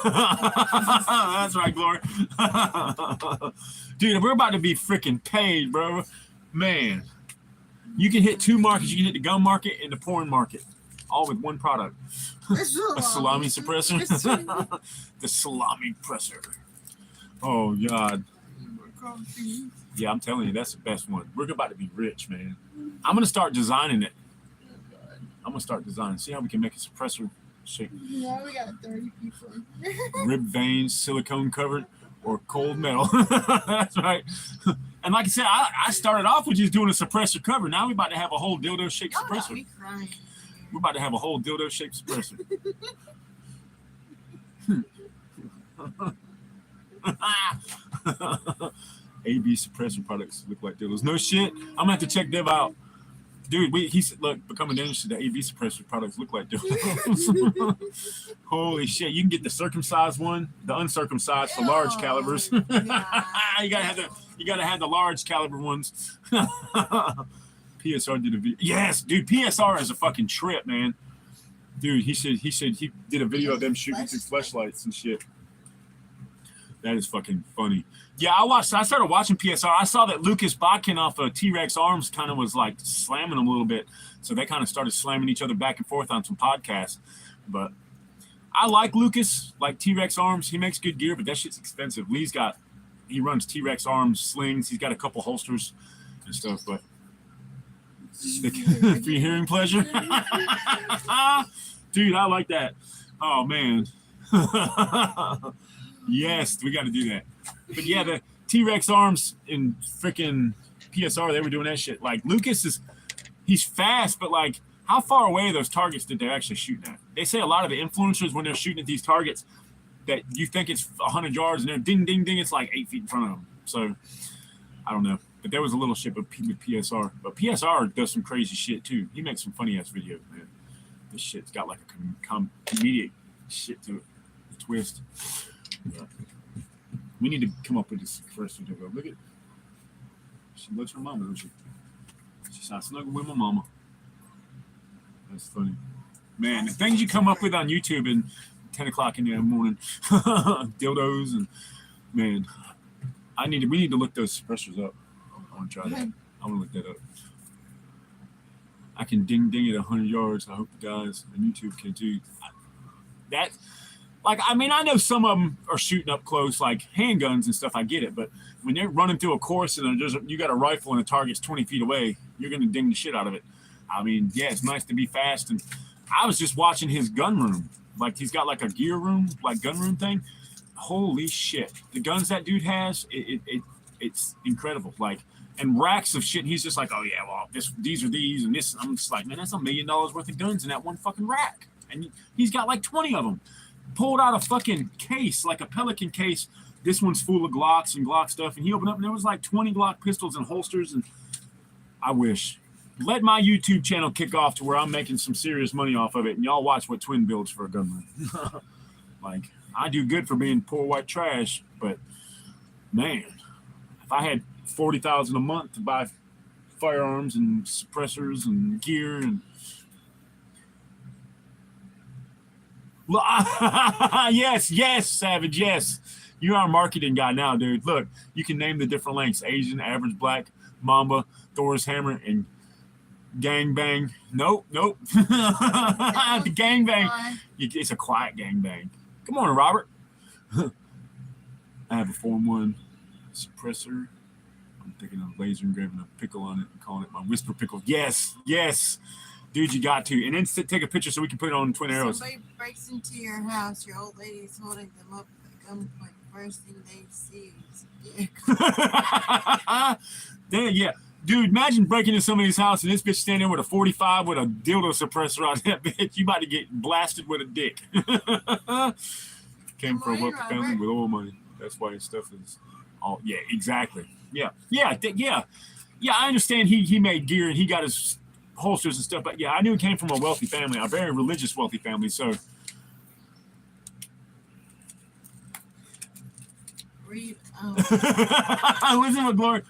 That's right, Glory. Dude, we're about to be freaking paid, bro. Man, you can hit two markets. You can hit the gun market and the porn market, all with one product. A salami suppressor. The salami presser. Oh, God. Yeah, I'm telling you, that's the best one. We're about to be rich, man. I'm going to start designing it. I'm going to start designing. See how we can make a suppressor shape. Yeah, we got 30 people. Rib veins, silicone covered, or cold metal. That's right. And like I said, I started off with just doing a suppressor cover. Now we're about to have a whole dildo-shaped Y'all got suppressor. me crying. We're about to have a whole dildo-shaped suppressor. AB suppressor products look like dildos. No shit. I'm gonna have to check them out. Dude, he said, look, becoming interested, the AV suppressor products look like dildos. Holy shit. You can get the circumcised one, the uncircumcised for large calibers. You gotta have the large caliber ones. PSR did a video. Yes, dude, PSR is a fucking trip, man. Dude, he said he did a video of them shooting through fleshlights and shit. That is fucking funny. Yeah, I started watching PSR. I saw that Lucas Botkin off of T-Rex Arms kind of was like slamming them a little bit. So they kind of started slamming each other back and forth on some podcasts. But I like Lucas, like T-Rex Arms. He makes good gear, but that shit's expensive. He runs T-Rex Arms slings. He's got a couple holsters and stuff, but for your hearing pleasure. Dude, I like that. Oh, man. Yes, we got to do that. But yeah, the T-Rex Arms in freaking PSR, they were doing that shit. Like, Lucas he's fast, but like, how far away are those targets that they're actually shooting at? They say a lot of the influencers, when they're shooting at these targets, that you think it's 100 yards, and they're ding, ding, ding, it's like 8 feet in front of them. So, I don't know. But there was a little shit with PSR. But PSR does some crazy shit, too. He makes some funny-ass videos, man. This shit's got like a comedic shit to it. A twist. Yeah. We need to come up with this first video. Look at, she loves her mama, doesn't she? She's not snuggling with my mama. That's funny. Man, the things you come up with on YouTube in 10 o'clock in the morning. Dildos and, man, we need to look those suppressors up. I want to try that. I want to look that up. I can ding at 100 yards. I hope the guys on YouTube can too. I know some of them are shooting up close, like handguns and stuff. I get it, but when they're running through a course and you got a rifle and the target's 20 feet away, you're going to ding the shit out of it. I mean, yeah, it's nice to be fast. And I was just watching his gun room. Like, he's got like a gear room, like gun room thing. Holy shit. The guns that dude has, it's incredible. Like, and racks of shit. He's just like, oh yeah, well, these are these and this. I'm just like, man, that's $1 million worth of guns in that one fucking rack. And he's got like 20 of them. Pulled out a fucking case, like a Pelican case. This one's full of Glocks and Glock stuff. And he opened up and there was like 20 Glock pistols and holsters. And I wish. let my YouTube channel kick off to where I'm making some serious money off of it, and y'all watch what Twin builds for a gun run. Like, I do good for being poor white trash, but man, if I had $40,000 a month to buy firearms and suppressors and gear and yes, Savage, yes. You're our marketing guy now, dude. Look, you can name the different lengths: Asian, average, black, Mamba, Thor's hammer, and gangbang. Nope. The gangbang. It's a quiet gangbang. Come on, Robert. I have a Form 1 suppressor. I'm thinking of laser engraving a pickle on it and calling it my whisper pickle. Yes. Dude, you got to. And then take a picture so we can put it on Twin Arrows. Somebody breaks into your house, your old lady's holding them up at gunpoint. First thing they see is Damn, yeah. Dude, imagine breaking into somebody's house and this bitch standing with a 45 with a dildo suppressor on that bitch. You about to get blasted with a dick. Came from a wealthy family with oil money. That's why his stuff is all. Yeah, exactly. Yeah. I understand he made gear and he got his holsters and stuff, but yeah, I knew he came from a wealthy family, a very religious wealthy family. So read. Listen what Glory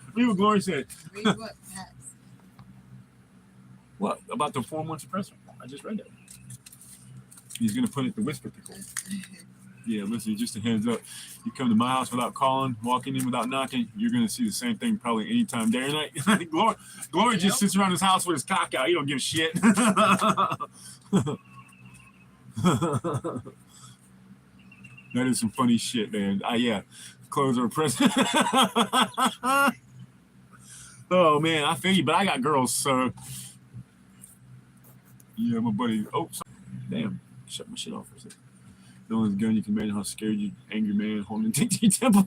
said. Read what Pat. What about the Form 1 suppressor? I just read that. He's gonna put it the whisper pickle. Yeah, listen, just a heads up. You come to my house without calling, walking in without knocking, you're going to see the same thing probably anytime, day or night. Glory just sits around his house with his cock out. He don't give a shit. That is some funny shit, man. Yeah, clothes are a present. Oh, man, I feel you, but I got girls, so. Yeah, my buddy. Oh, sorry. Damn. Shut my shit off for a second. No one's gun, you can imagine how scared you, angry man, holding a TT temple.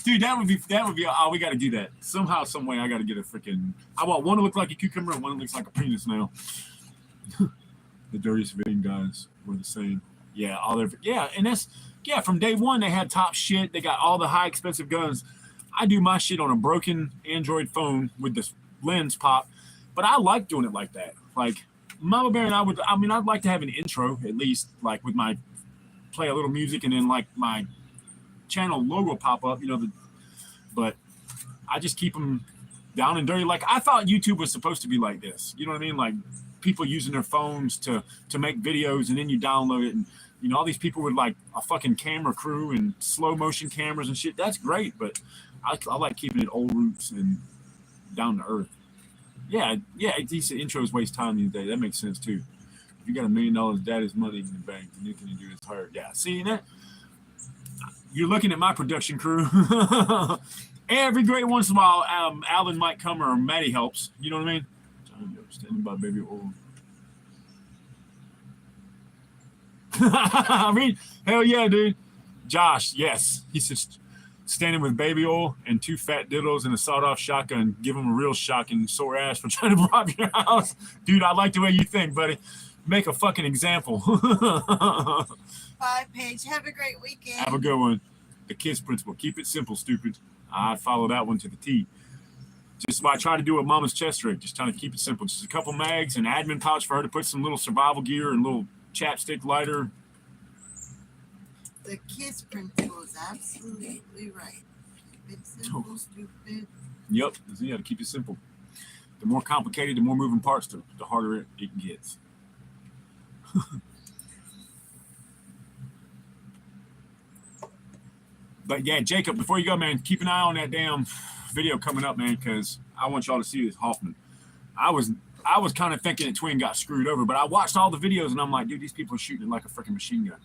Dude, that would be. Oh, we got to do that somehow, some way. I got to get a freaking. I want one to look like a cucumber and one that looks like a penis now. The dirty civilian guys were the same. Yeah, from day one they had top shit. They got all the high expensive guns. I do my shit on a broken Android phone with this lens pop, but I like doing it like that. Like Mama Bear and I'd like to have an intro at least, like with my. Play a little music and then like my channel logo pop up, but I just keep them down and dirty. Like I thought YouTube was supposed to be like this, you know what I mean? Like people using their phones to make videos and then you download it and all these people with like a fucking camera crew and slow motion cameras and shit. That's great, but I like keeping it old roots and down to earth. Yeah, decent intros waste time these days. That makes sense too. If you got $1 million daddy's money in the bank, the new thing you do is hire. Yeah, see that? You're looking at my production crew. Every great once in a while, Alan might come or Maddie helps. You know what I mean? Standing by baby oil. I mean, hell yeah, dude. Josh, yes. He says standing with baby oil and 2 fat dildos and a sawed-off shotgun. Give him a real shock and sore ass for trying to rob your house. Dude, I like the way you think, buddy. Make a fucking example. 5-page. Have a great weekend. Have a good one. The KISS principle. Keep it simple, stupid. I follow that one to the T. Just what I try to do with Mama's chest rig. Just trying to keep it simple. Just a couple mags, an admin pouch for her to put some little survival gear and a little chapstick lighter. The KISS principle is absolutely right. Keep it simple, stupid. Yep. You got to keep it simple. The more complicated, the more moving parts, the harder it gets. But yeah, Jacob, before you go, man, keep an eye on that damn video coming up, man, because I want y'all to see this Hoffman. I was kind of thinking that Twin got screwed over, but I watched all the videos and I'm like, dude, these people are shooting it like a freaking machine gun.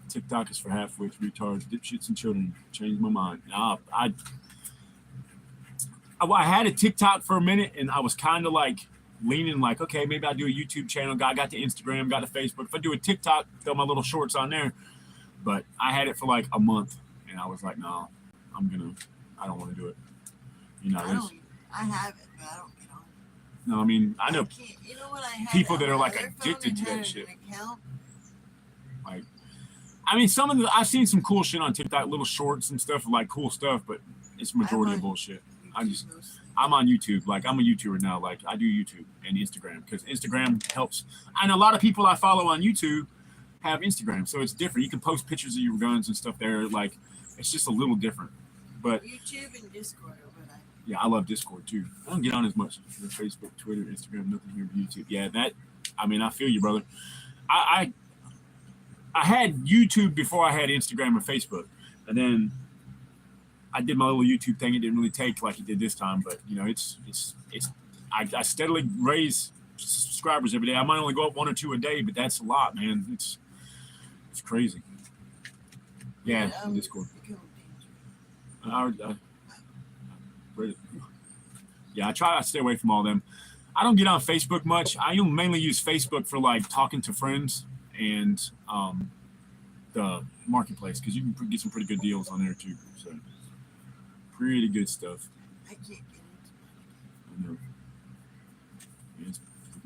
TikTok is for half-wits, retards, dipshits, and children. Changed my mind. I had a TikTok for a minute, and I was kind of like leaning like, okay, maybe I'll do a YouTube channel. I got the Instagram, got the Facebook. If I do a TikTok, throw my little shorts on there. But I had it for like a month, and I was like, no, I don't want to do it. I have it, but I don't get on. No, I mean, I know what I people that are like addicted to that shit. Like, I mean, I've seen some cool shit on TikTok, little shorts and stuff, like cool stuff, but it's majority of bullshit. I'm on YouTube. Like I'm a YouTuber now. Like I do YouTube and Instagram because Instagram helps. And a lot of people I follow on YouTube have Instagram, so it's different. You can post pictures of your guns and stuff there. Like it's just a little different. But YouTube and Discord are what I. yeah, I love Discord too. I don't get on as much. Facebook, Twitter, Instagram, nothing here but YouTube. Yeah, that. I mean, I feel you, brother. I had YouTube before I had Instagram and Facebook, and then I did my little YouTube thing. It didn't really take like it did this time, but you know, it's. I steadily raise subscribers every day. I might only go up 1 or 2 a day, but that's a lot, man. It's crazy. Yeah, Discord. I read it. Yeah, I try to stay away from all them. I don't get on Facebook much. I mainly use Facebook for like talking to friends and the marketplace because you can get some pretty good deals on there too. So pretty good stuff. I can't get into I know. Yeah, it's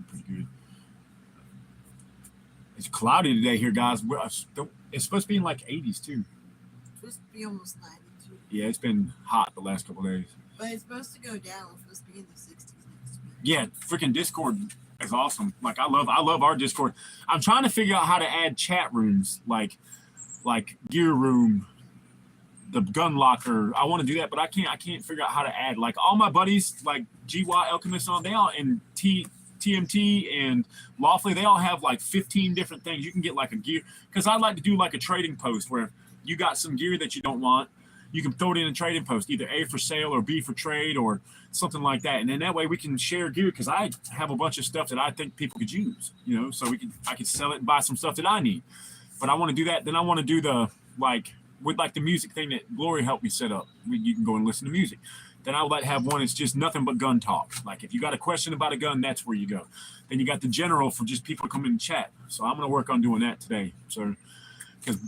pretty good. It's cloudy today here, guys. It's supposed to be in like 80s too. It's supposed to be almost 92. Yeah, it's been hot the last couple of days. But it's supposed to go down. It's supposed to be in the 60s next week. Yeah, freaking Discord is awesome. Like I love our Discord. I'm trying to figure out how to add chat rooms, like gear room, the gun locker. I want to do that, but I can't figure out how to add. Like all my buddies, like GY Alchemist on, they all in TMT and Lawfully, they all have like 15 different things. You can get like a gear because I like to do like a trading post where you got some gear that you don't want. You can throw it in a trading post, either A for sale or B for trade or something like that. And then that way we can share gear because I have a bunch of stuff that I think people could use, you know, so I can sell it and buy some stuff that I need. But I want to do that. Then I want to do the with the music thing that Glory helped me set up. You can go and listen to music. Then I would have one. It's just nothing but gun talk. Like if you got a question about a gun, that's where you go. Then you got the general for just people to come in and chat. So I'm going to work on doing that today. So because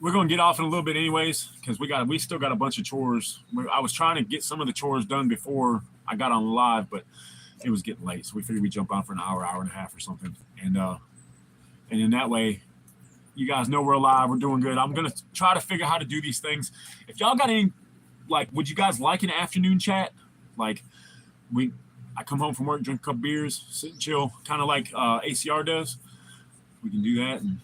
we're going to get off in a little bit anyways, because we still got a bunch of chores. I was trying to get some of the chores done before I got on live, but it was getting late. So we figured we'd jump on for an hour and a half or something. And in that way, you guys know we're live. We're doing good. I'm going to try to figure out how to do these things. If y'all got any, like, would you guys like an afternoon chat? Like, I come home from work, drink a couple beers, sit and chill, kind of like ACR does. We can do that. And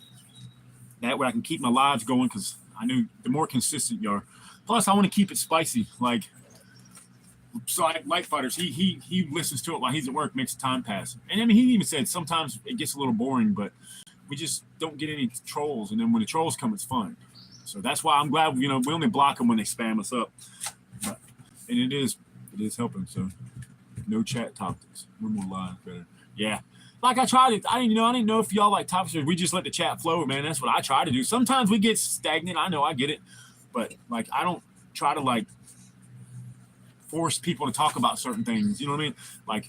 that way I can keep my lives going because I knew the more consistent you are. Plus, I want to keep it spicy. Like, so Light Fighters, he listens to it while he's at work, makes time pass. And I mean, he even said sometimes it gets a little boring, but we just don't get any trolls. And then when the trolls come, it's fun. So that's why I'm glad, we only block them when they spam us up. But, and it is helping. So no chat topics. We're more live better. Yeah. Like I tried it. I didn't know if y'all like topics. We just let the chat flow, man. That's what I try to do. Sometimes we get stagnant. I know, I get it. But like, I don't try to like force people to talk about certain things. You know what I mean? Like,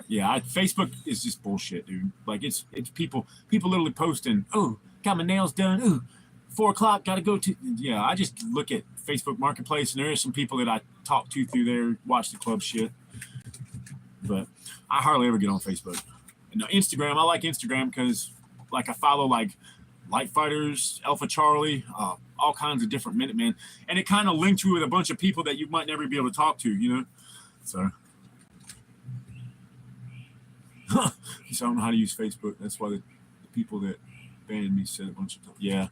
yeah, Facebook is just bullshit, dude. Like it's people literally posting, oh, got my nails done. Ooh, 4 o'clock, gotta go to. Yeah, I just look at Facebook Marketplace, and there are some people that I talk to through there, watch the club shit. But I hardly ever get on Facebook. And Instagram, I like Instagram because like I follow like Light Fighters, Alpha Charlie, all kinds of different Minutemen, and it kind of links you with a bunch of people that you might never be able to talk to, you know. So. So I don't know how to use Facebook. That's why the people that banned me said a bunch of times. Yeah.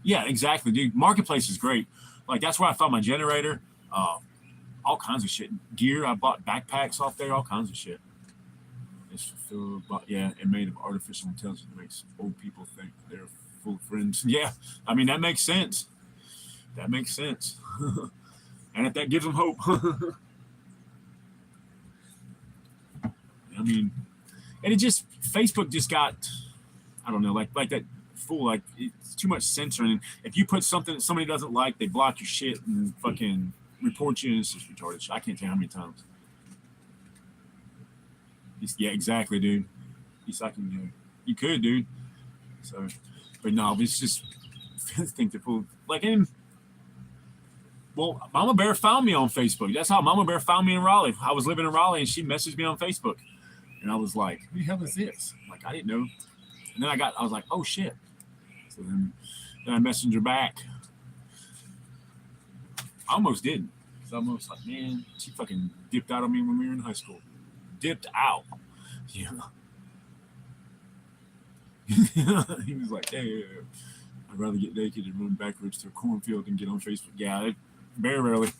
Yeah, exactly, dude. Marketplace is great. Like that's where I found my generator. All kinds of shit. Gear. I bought backpacks off there. All kinds of shit. It's filled, yeah, and made of artificial intelligence makes old people think they're full of friends. Yeah, I mean that makes sense. That makes sense. And if that gives them hope. I mean, and it just Facebook just got, I don't know, like that fool, like it's too much censoring. If you put something that somebody doesn't like, they block your shit and fucking report you. And it's just retarded. I can't tell you how many times. Yeah, exactly, dude. You could, dude. So, but no, it's just I think they're full. Like, well, Mama Bear found me on Facebook. That's how Mama Bear found me in Raleigh. I was living in Raleigh, and she messaged me on Facebook. And I was like, who the hell is this? Like, I didn't know. And then I was like, oh, shit. So then I messaged her back. I almost didn't. Because I almost like, man, she fucking dipped out on me when we were in high school. Dipped out. Yeah. He was like, hey, I'd rather get naked and run backwards to a cornfield than get on Facebook. Yeah, very rarely.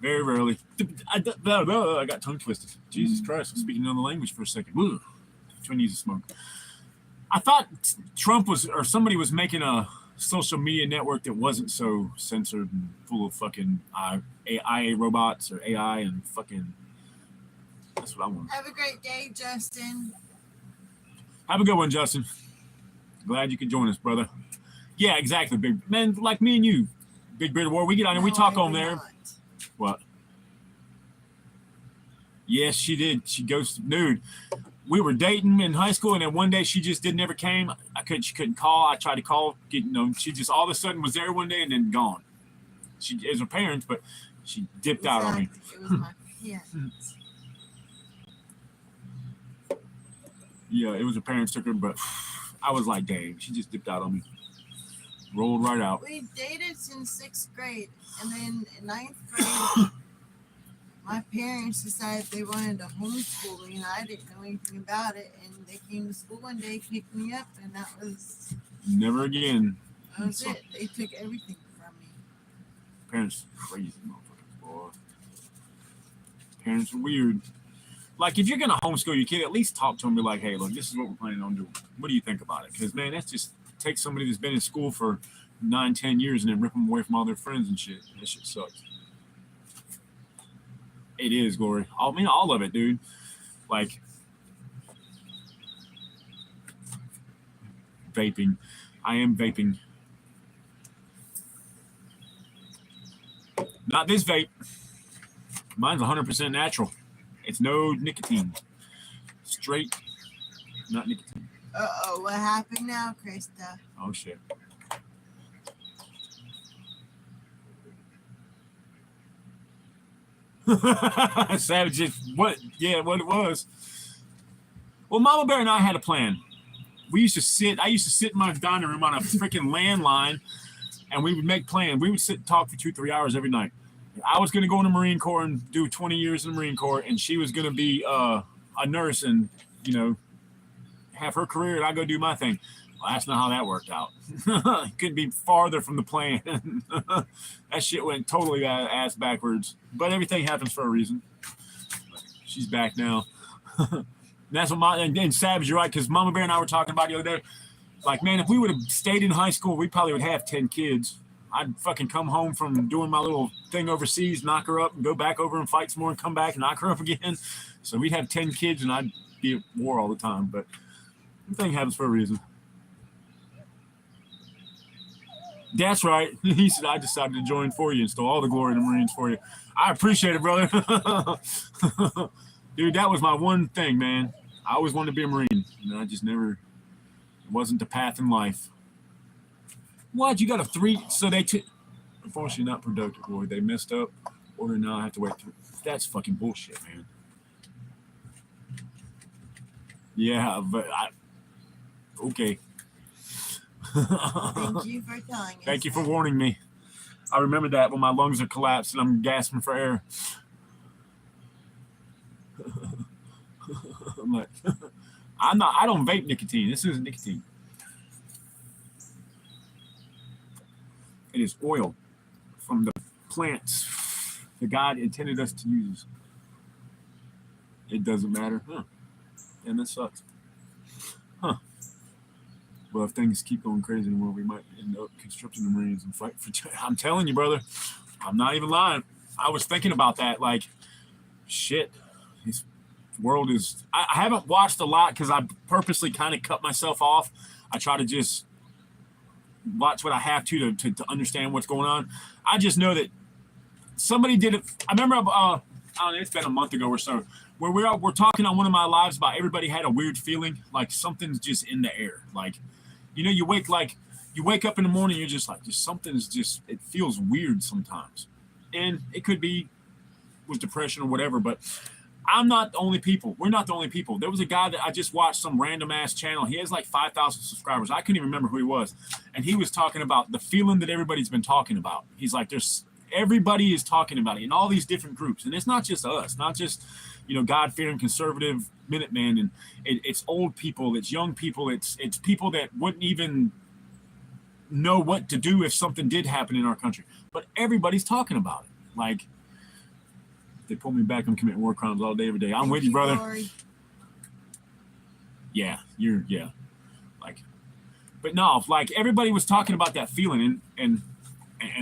Very rarely. I got tongue twisted. Jesus Christ, I'm speaking another language for a second. Ugh. Which needs to smoke. I thought Trump was, or somebody was making a social media network that wasn't so censored and full of fucking IA robots or AI and fucking. That's what I want. Have a great day, Justin. Have a good one, Justin. Glad you could join us, brother. Yeah, exactly, big man. Like me and you, Big Bearded War. We get on and we talk on there. Not. What? Yes, she did. She ghosted, dude. We were dating in high school, and then one day she just never came. She couldn't call. I tried to call. She just all of a sudden was there one day and then gone. She is her parents, but she dipped out on me. It was my parents. Yeah, it was her parents took her, but I was like, dang, she just dipped out on me. Rolled right out. We dated since 6th grade, and then in 9th grade, my parents decided they wanted to homeschool me, and I didn't know anything about it. And they came to school one day, picked me up, and that was never again. That was it. They took everything from me. Parents crazy motherfuckers, boy. Parents are weird. Like, if you're gonna homeschool your kid, at least talk to them. Be like, hey, look, this is what we're planning on doing. What do you think about it? Because man, that's just take somebody that's been in school for 9-10 years and then rip them away from all their friends and shit. That shit sucks. It is, Glory. I mean, all of it, dude. Like, vaping. I am vaping. Not this vape. Mine's 100% natural. It's no nicotine. Straight, not nicotine. Uh-oh, what happened now, Krista? Oh, shit. Savage, what it was. Well, Mama Bear and I had a plan. I used to sit in my dining room on a freaking landline, and we would make plans. We would sit and talk for 2-3 hours every night. I was going to go in the Marine Corps and do 20 years in the Marine Corps, and she was going to be a nurse and, have her career, and I go do my thing. Well, that's not how that worked out. Couldn't be farther from the plan. That shit went totally ass backwards. But everything happens for a reason. She's back now. That's what and Savage, you're right, because Mama Bear and I were talking about the other day. Like, man, if we would have stayed in high school, we probably would have 10 kids. I'd fucking come home from doing my little thing overseas, knock her up, and go back over and fight some more and come back and knock her up again. So we'd have 10 kids, and I'd be at war all the time. But everything happens for a reason. That's right. He said, I decided to join for you and stole all the glory of the Marines for you. I appreciate it, brother. Dude, that was my one thing, man. I always wanted to be a Marine. And I just never, it wasn't the path in life. What? You got a 3? So they took, unfortunately not productive, boy. They messed up, or now I have to wait. That's fucking bullshit, man. Yeah, but okay. Thank you for telling us. Thank you for warning me. I remember that when my lungs are collapsed and I'm gasping for air. I'm like, I don't vape nicotine. This isn't nicotine. It is oil from the plants that God intended us to use. It doesn't matter. Huh. And that sucks. Huh. Well, if things keep going crazy in the world, we might end up conscripting the Marines and fight for. I'm telling you, brother. I'm not even lying. I was thinking about that. Like, shit. This world is. I haven't watched a lot because I purposely kind of cut myself off. I try to just watch what I have to understand what's going on. I just know that somebody did it. I remember. I don't know, it's been a month ago or so, where we're talking on one of my lives about everybody had a weird feeling, like something's just in the air. Like, you wake up in the morning, you're just like, something's just, it feels weird sometimes. And it could be, was depression or whatever, but I'm not the only people. We're not the only people. There was a guy that I just watched some random ass channel. He has like 5,000 subscribers. I couldn't even remember who he was. And he was talking about the feeling that everybody's been talking about. He's like, Everybody is talking about it in all these different groups, and it's not just us, not just God-fearing conservative Minutemen, and it's old people, it's young people, it's people that wouldn't even know what to do if something did happen in our country. But everybody's talking about it. Like, they pull me back, I'm committing war crimes all day, every day. I'm with you, brother. Lori. Yeah, like, but no, like everybody was talking about that feeling, and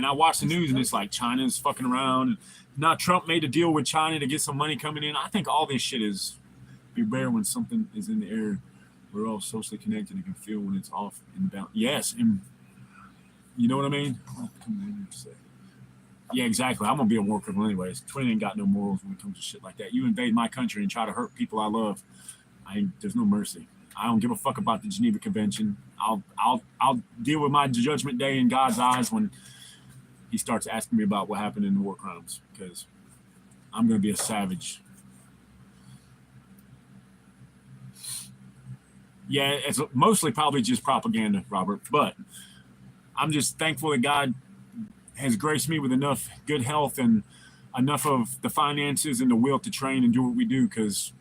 I watched the news, and it's like China's fucking around, and now Trump made a deal with China to get some money coming in. I think all this shit is beware when something is in the air. We're all socially connected and can feel when it's off in the balance. Yes, and you know what I mean? Yeah, exactly. I'm gonna be a war criminal anyways. Twin ain't got no morals when it comes to shit like that. You invade my country and try to hurt people I love, there's no mercy. I don't give a fuck about the Geneva Convention. I'll deal with my judgment day in God's eyes when he starts asking me about what happened in the war crimes, because I'm gonna be a savage. Yeah, it's mostly probably just propaganda, Robert, but I'm just thankful that God has graced me with enough good health and enough of the finances and the will to train and do what we do, because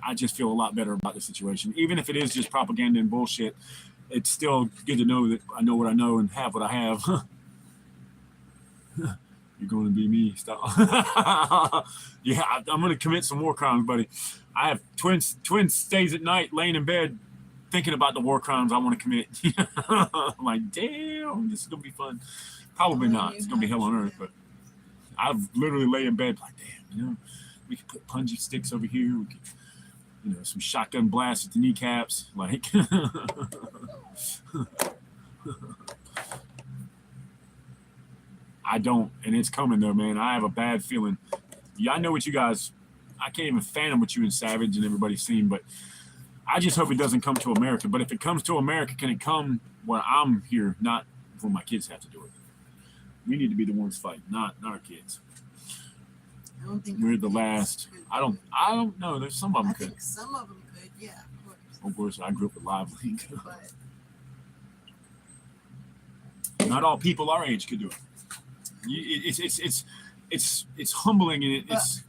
I just feel a lot better about the situation. Even if it is just propaganda and bullshit, it's still good to know that I know what I know and have what I have. You're going to be me. Stop. Yeah, I'm going to commit some war crimes, buddy. I have twin stays at night laying in bed thinking about the war crimes I want to commit. I'm like, damn, this is going to be fun. Probably not. It's going to be hell on earth, but I've literally lay in bed like, damn, we could put punji sticks over here. We could, some shotgun blasts at the kneecaps. Like, I don't, and it's coming though, man. I have a bad feeling. Yeah, I know what you guys, I can't even fathom what you and Savage and everybody's seen, but I just hope it doesn't come to America. But if it comes to America, can it come where I'm here, not where my kids have to do it? We need to be the ones fighting, not our kids. I don't think we're the last. I don't know. There's some of them I could. think some of them could, yeah, of course. Of course, I grew up with Live League. But not all people our age could do it. It's humbling, and it's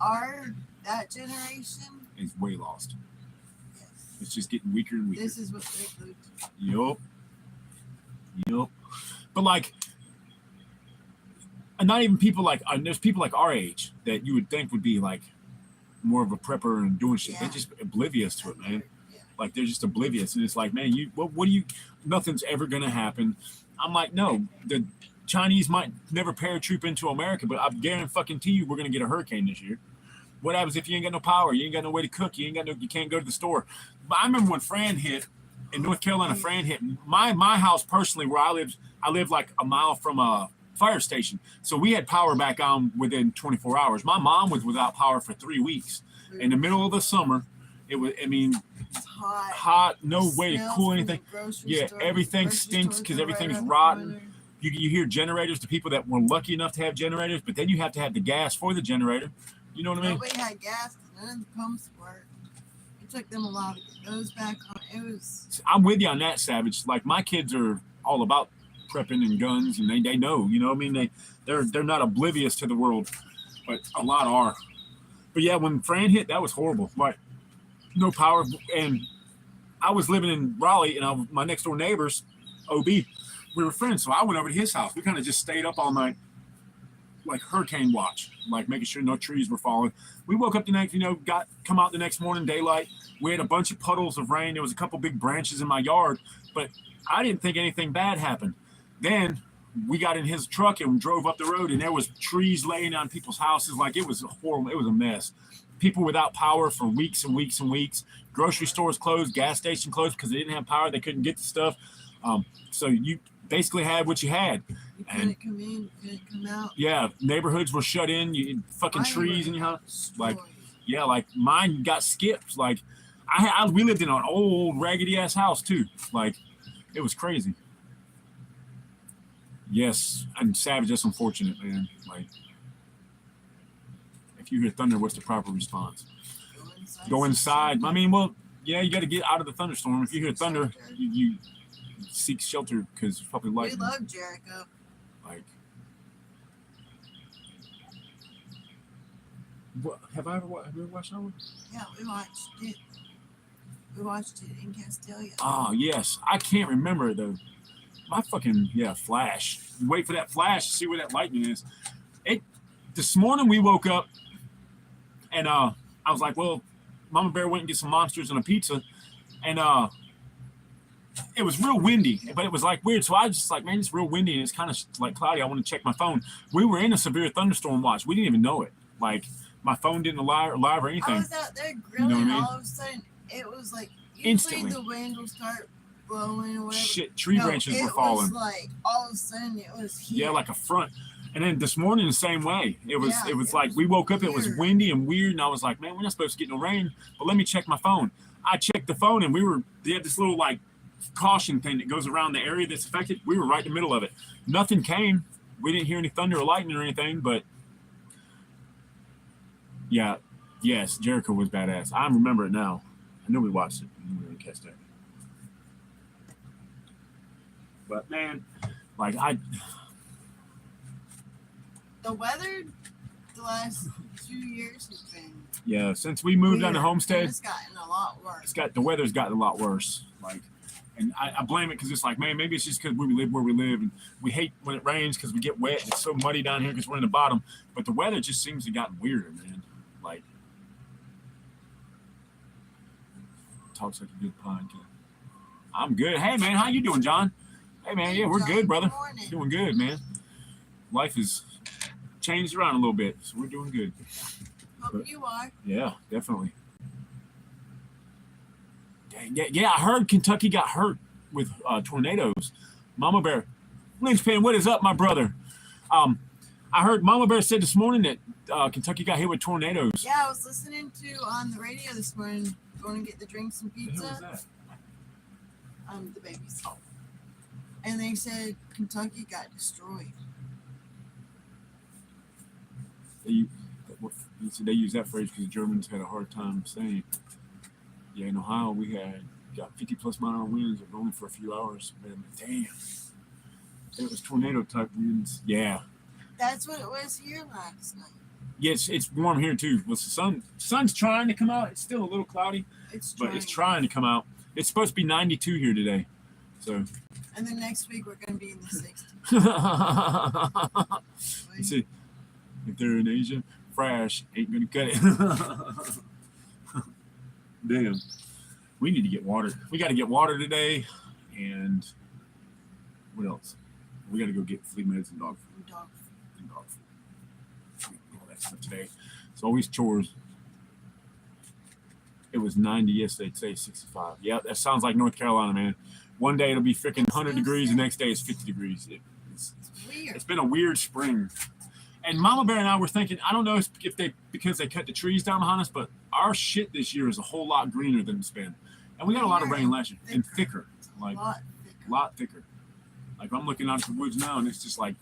that generation is way lost. Yes. It's just getting weaker and weaker. This is what they do. Yup. But like, and not even people like, there's people like our age that you would think would be like more of a prepper and doing shit. Yeah. They're just oblivious to it, man. Yeah. Like, they're just oblivious, and it's like, man, what do you? Nothing's ever gonna happen. I'm like, no, the Chinese might never paratroop into America, but I guarantee you we're gonna get a hurricane this year. What happens if you ain't got no power? You ain't got no way to cook. You can't go to the store. But I remember when Fran hit in North Carolina. Fran hit my house personally, where I live like a mile from a fire station, so we had power back on within 24 hours. My mom was without power for 3 weeks in the middle of the summer. It was, it's hot, no way to cool anything. Yeah, everything stinks because everything's rotten. You hear generators to people that were lucky enough to have generators, but then you have to have the gas for the generator. You know what I mean? Nobody had gas. None of the pumps worked. It took them a while to get those back on. It was. I'm with you on that, Savage. Like, my kids are all about prepping and guns, and they know. You know what I mean? They're not oblivious to the world, but a lot are. But yeah, when Fran hit, that was horrible. Like, no power, and I was living in Raleigh, and my next door neighbors, OB, we were friends, so I went over to his house. We kind of just stayed up all night, like hurricane watch, like making sure no trees were falling. We woke up the next, come out the next morning, daylight. We had a bunch of puddles of rain. There was a couple big branches in my yard, but I didn't think anything bad happened. Then we got in his truck and drove up the road, and there was trees laying on people's houses. Like, it was horrible. It was a mess. People without power for weeks and weeks and weeks. Grocery stores closed, gas station closed because they didn't have power. They couldn't get the stuff. So you basically had what you had. You couldn't come in, couldn't come out. Yeah, neighborhoods were shut in. You fucking trees in your house. Like, yeah, like mine got skipped. Like, we lived in an old raggedy ass house too. Like, it was crazy. Yes, and Savage, that's unfortunate, man. Like, if you hear thunder, what's the proper response? Go inside. I mean, well, yeah, you got to get out of the thunderstorm. If you hear thunder, you seek shelter because it's probably lightning. We love Jericho. Like, Have you ever watched that one? Yeah, we watched it. We watched it in Castelia. Oh yes, I can't remember it though. My fucking flash. Wait for that flash to see where that lightning is. It. This morning we woke up, and I was like, well, Mama Bear went and get some monsters and a pizza, and it was real windy, but it was like weird. So I was just like, man, it's real windy and it's kind of like cloudy. I want to check my phone. We were in a severe thunderstorm watch. We didn't even know it. Like my phone didn't live or anything. I was out there grilling, You know what I mean? all of a sudden it was like usually Instantly. the wind will start blowing or whatever. Shit, tree branches were falling. It was like all of a sudden it was here. Yeah, like a front. And then this morning the same way. It was like we woke up, weird. it was windy and weird, and I was like, man, we're not supposed to get no rain, but let me check my phone. I checked the phone and they had this little like caution thing that goes around the area that's affected. We were right in the middle of it. Nothing came. We didn't hear any thunder or lightning or anything, but yeah, yes, Jericho was badass. I remember it now. I know we watched it. We didn't catch that. But man, like the weather the last 2 years has been since we moved down to weird, Homestead, and it's gotten a lot worse. the weather's gotten a lot worse. Like, and I blame it because it's like, man, maybe it's just because we live where we live, and we hate when it rains because we get wet. It's so muddy down here because we're in the bottom. But the weather just seems to have gotten weirder, man. Like, talks like a good podcast. I'm good. Hey, man, how you doing, John? Hey, man, yeah, we're John, good, brother. good morning. Doing good, man. Life is changed around a little bit, so we're doing good. Hope you are. Yeah, definitely. Yeah, I heard Kentucky got hurt with tornadoes. Mama Bear, Lynchpin, what is up, my brother? I heard Mama Bear said this morning that Kentucky got hit with tornadoes. Yeah, I was listening to on the radio this morning, going to get the drinks and pizza. What the hell was that? The babies. And they said Kentucky got destroyed. They use that phrase because the Germans had a hard time saying it. Yeah, in Ohio we got 50 plus mile winds only for a few hours. Man, damn, it was tornado type winds. Yeah, That's what it was here last night. yes, it's warm here too. Well, the sun's trying to come out. It's still a little cloudy, but it's trying to come out. It's supposed to be 92 here today. So. And then next week we're going to be in the 60s. You see, if they're in Asia, Fresh ain't gonna cut it. Damn. We need to get water. We got to get water today, and what else? We got to go get flea meds and dog food. All that stuff today. It's always chores. It was 90 yesterday. Today 65. Yeah, that sounds like North Carolina, man. One day it'll be freaking 100 degrees. The next day it's 50 degrees. It's weird. It's been a weird spring. And Mama Bear and I were thinking, I don't know if because they cut the trees down behind us, but our shit this year is a whole lot greener than it's been. And we got a lot of rain last year. And thicker. Like, a lot thicker. Like, I'm looking out at the woods now, and it's just like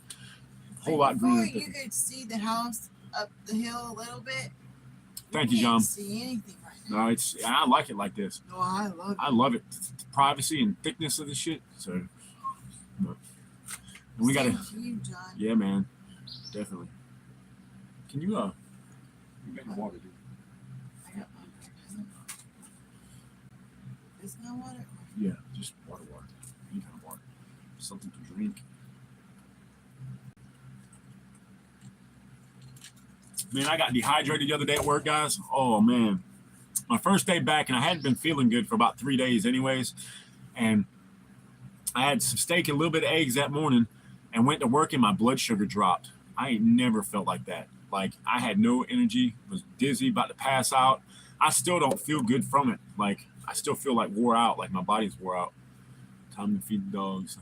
a whole lot greener. Before you could see the house up the hill a little bit. Thank you, John. See anything right now. No, I like it like this. No, I love it. I love it. The privacy and thickness of the shit. So, but we got to. You, John. Yeah, man. Definitely. Can you, you got your water, dude? I got water. Is that water? Yeah, just water. Any kind of water. Something to drink. Man, I got dehydrated the other day at work, guys. Oh, man. My first day back, and I hadn't been feeling good for about 3 days anyways. And I had some steak and a little bit of eggs that morning and went to work, and my blood sugar dropped. I ain't never felt like that. Like, I had no energy, was dizzy, about to pass out. I still don't feel good from it. Like, I still feel like wore out, like my body's wore out. Time to feed the dogs.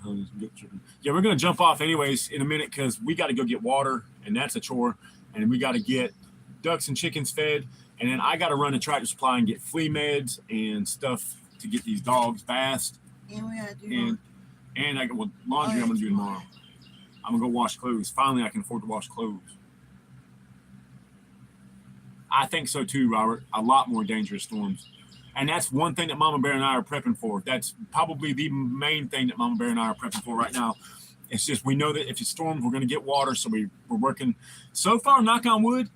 Yeah, we're going to jump off anyways in a minute because we got to go get water, and that's a chore. And we got to get ducks and chickens fed. And then I got to run to Tractor Supply and get flea meds and stuff to get these dogs bathed. And we got to do and I got laundry I'm going to do tomorrow. I'm going to go wash clothes. Finally, I can afford to wash clothes. I think so too, Robert. A lot more dangerous storms. And that's one thing that Mama Bear and I are prepping for. That's probably the main thing that Mama Bear and I are prepping for right now. It's just we know that if it storms, we're going to get water. So we're working. So far, knock on wood,